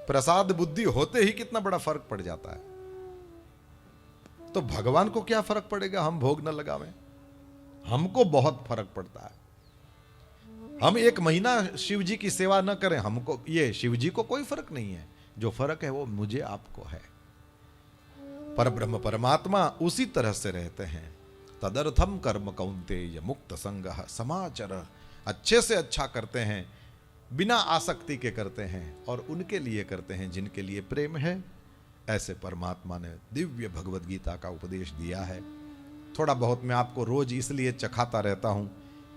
प्रसाद बुद्धि होते ही कितना बड़ा फर्क पड़ जाता है। तो भगवान को क्या फर्क पड़ेगा हम भोग न लगावें? हमको बहुत फर्क पड़ता है। हम 1 महीना शिव जी की सेवा न करें, हमको, ये शिव जी को कोई फर्क नहीं है। जो फर्क है वो मुझे आपको है। परब्रह्म परमात्मा उसी तरह से रहते हैं। तदर्थम कर्म कौन्तेय मुक्त संगः समाचर। अच्छे से अच्छा करते हैं, बिना आसक्ति के करते हैं, और उनके लिए करते हैं जिनके लिए प्रेम है। ऐसे परमात्मा ने दिव्य भगवद गीता का उपदेश दिया है। थोड़ा बहुत मैं आपको रोज इसलिए चखाता रहता हूं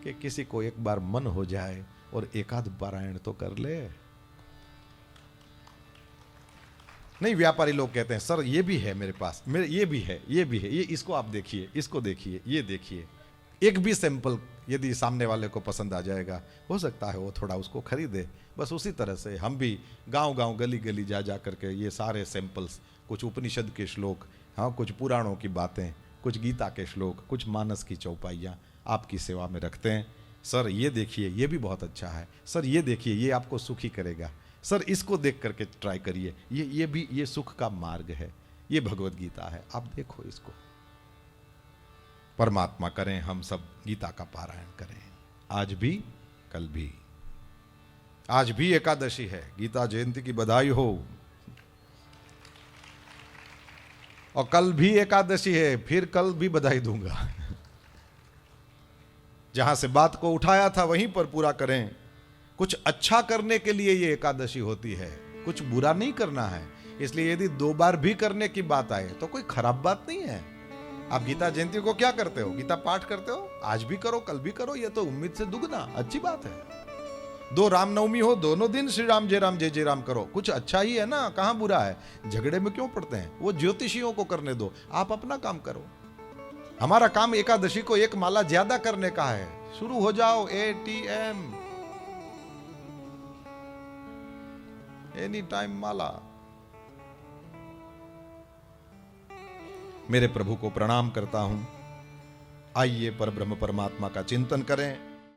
कि किसी को एक बार मन हो जाए और एकाध पारायण तो कर ले। नहीं, व्यापारी लोग कहते हैं सर ये भी है मेरे पास, मेरे ये भी है, ये भी है, ये इसको आप देखिए, इसको देखिए, ये देखिए। एक भी सैंपल यदि सामने वाले को पसंद आ जाएगा, हो सकता है वो थोड़ा उसको खरीदे। बस उसी तरह से हम भी गांव गांव गली गली जा जा करके ये सारे सैंपल्स, कुछ उपनिषद के श्लोक, हाँ, कुछ पुराणों की बातें, कुछ गीता के श्लोक, कुछ मानस की चौपाइयाँ आपकी सेवा में रखते हैं। सर ये देखिए, ये भी बहुत अच्छा है, सर ये देखिए, ये आपको सुखी करेगा, सर इसको देख करके ट्राई करिए, ये भी, ये सुख का मार्ग है, ये भगवद गीता है, आप देखो इसको। परमात्मा करें हम सब गीता का पारायण करें, आज भी कल भी। आज भी एकादशी है, गीता जयंती की बधाई हो। और कल भी एकादशी है, फिर कल भी बधाई दूंगा। जहां से बात को उठाया था वहीं पर पूरा करें। कुछ अच्छा करने के लिए ये एकादशी होती है, कुछ बुरा नहीं करना है। इसलिए यदि 2 बार भी करने की बात आए तो कोई खराब बात नहीं है। आप गीता जयंती को क्या करते हो? गीता पाठ करते हो, आज भी करो, कल भी करो, ये तो उम्मीद से दुगना अच्छी बात है। 2 रामनवमी हो, दोनों दिन श्री राम जय जय राम करो, कुछ अच्छा ही है ना, कहां बुरा है? झगड़े में क्यों पड़ते हैं? वो ज्योतिषियों को करने दो, आप अपना काम करो। हमारा काम एकादशी को 1 माला ज्यादा करने का है। शुरू हो जाओ, ATM, एनी टाइम माला। मेरे प्रभु को प्रणाम करता हूं। आइए परब्रह्म परमात्मा का चिंतन करें।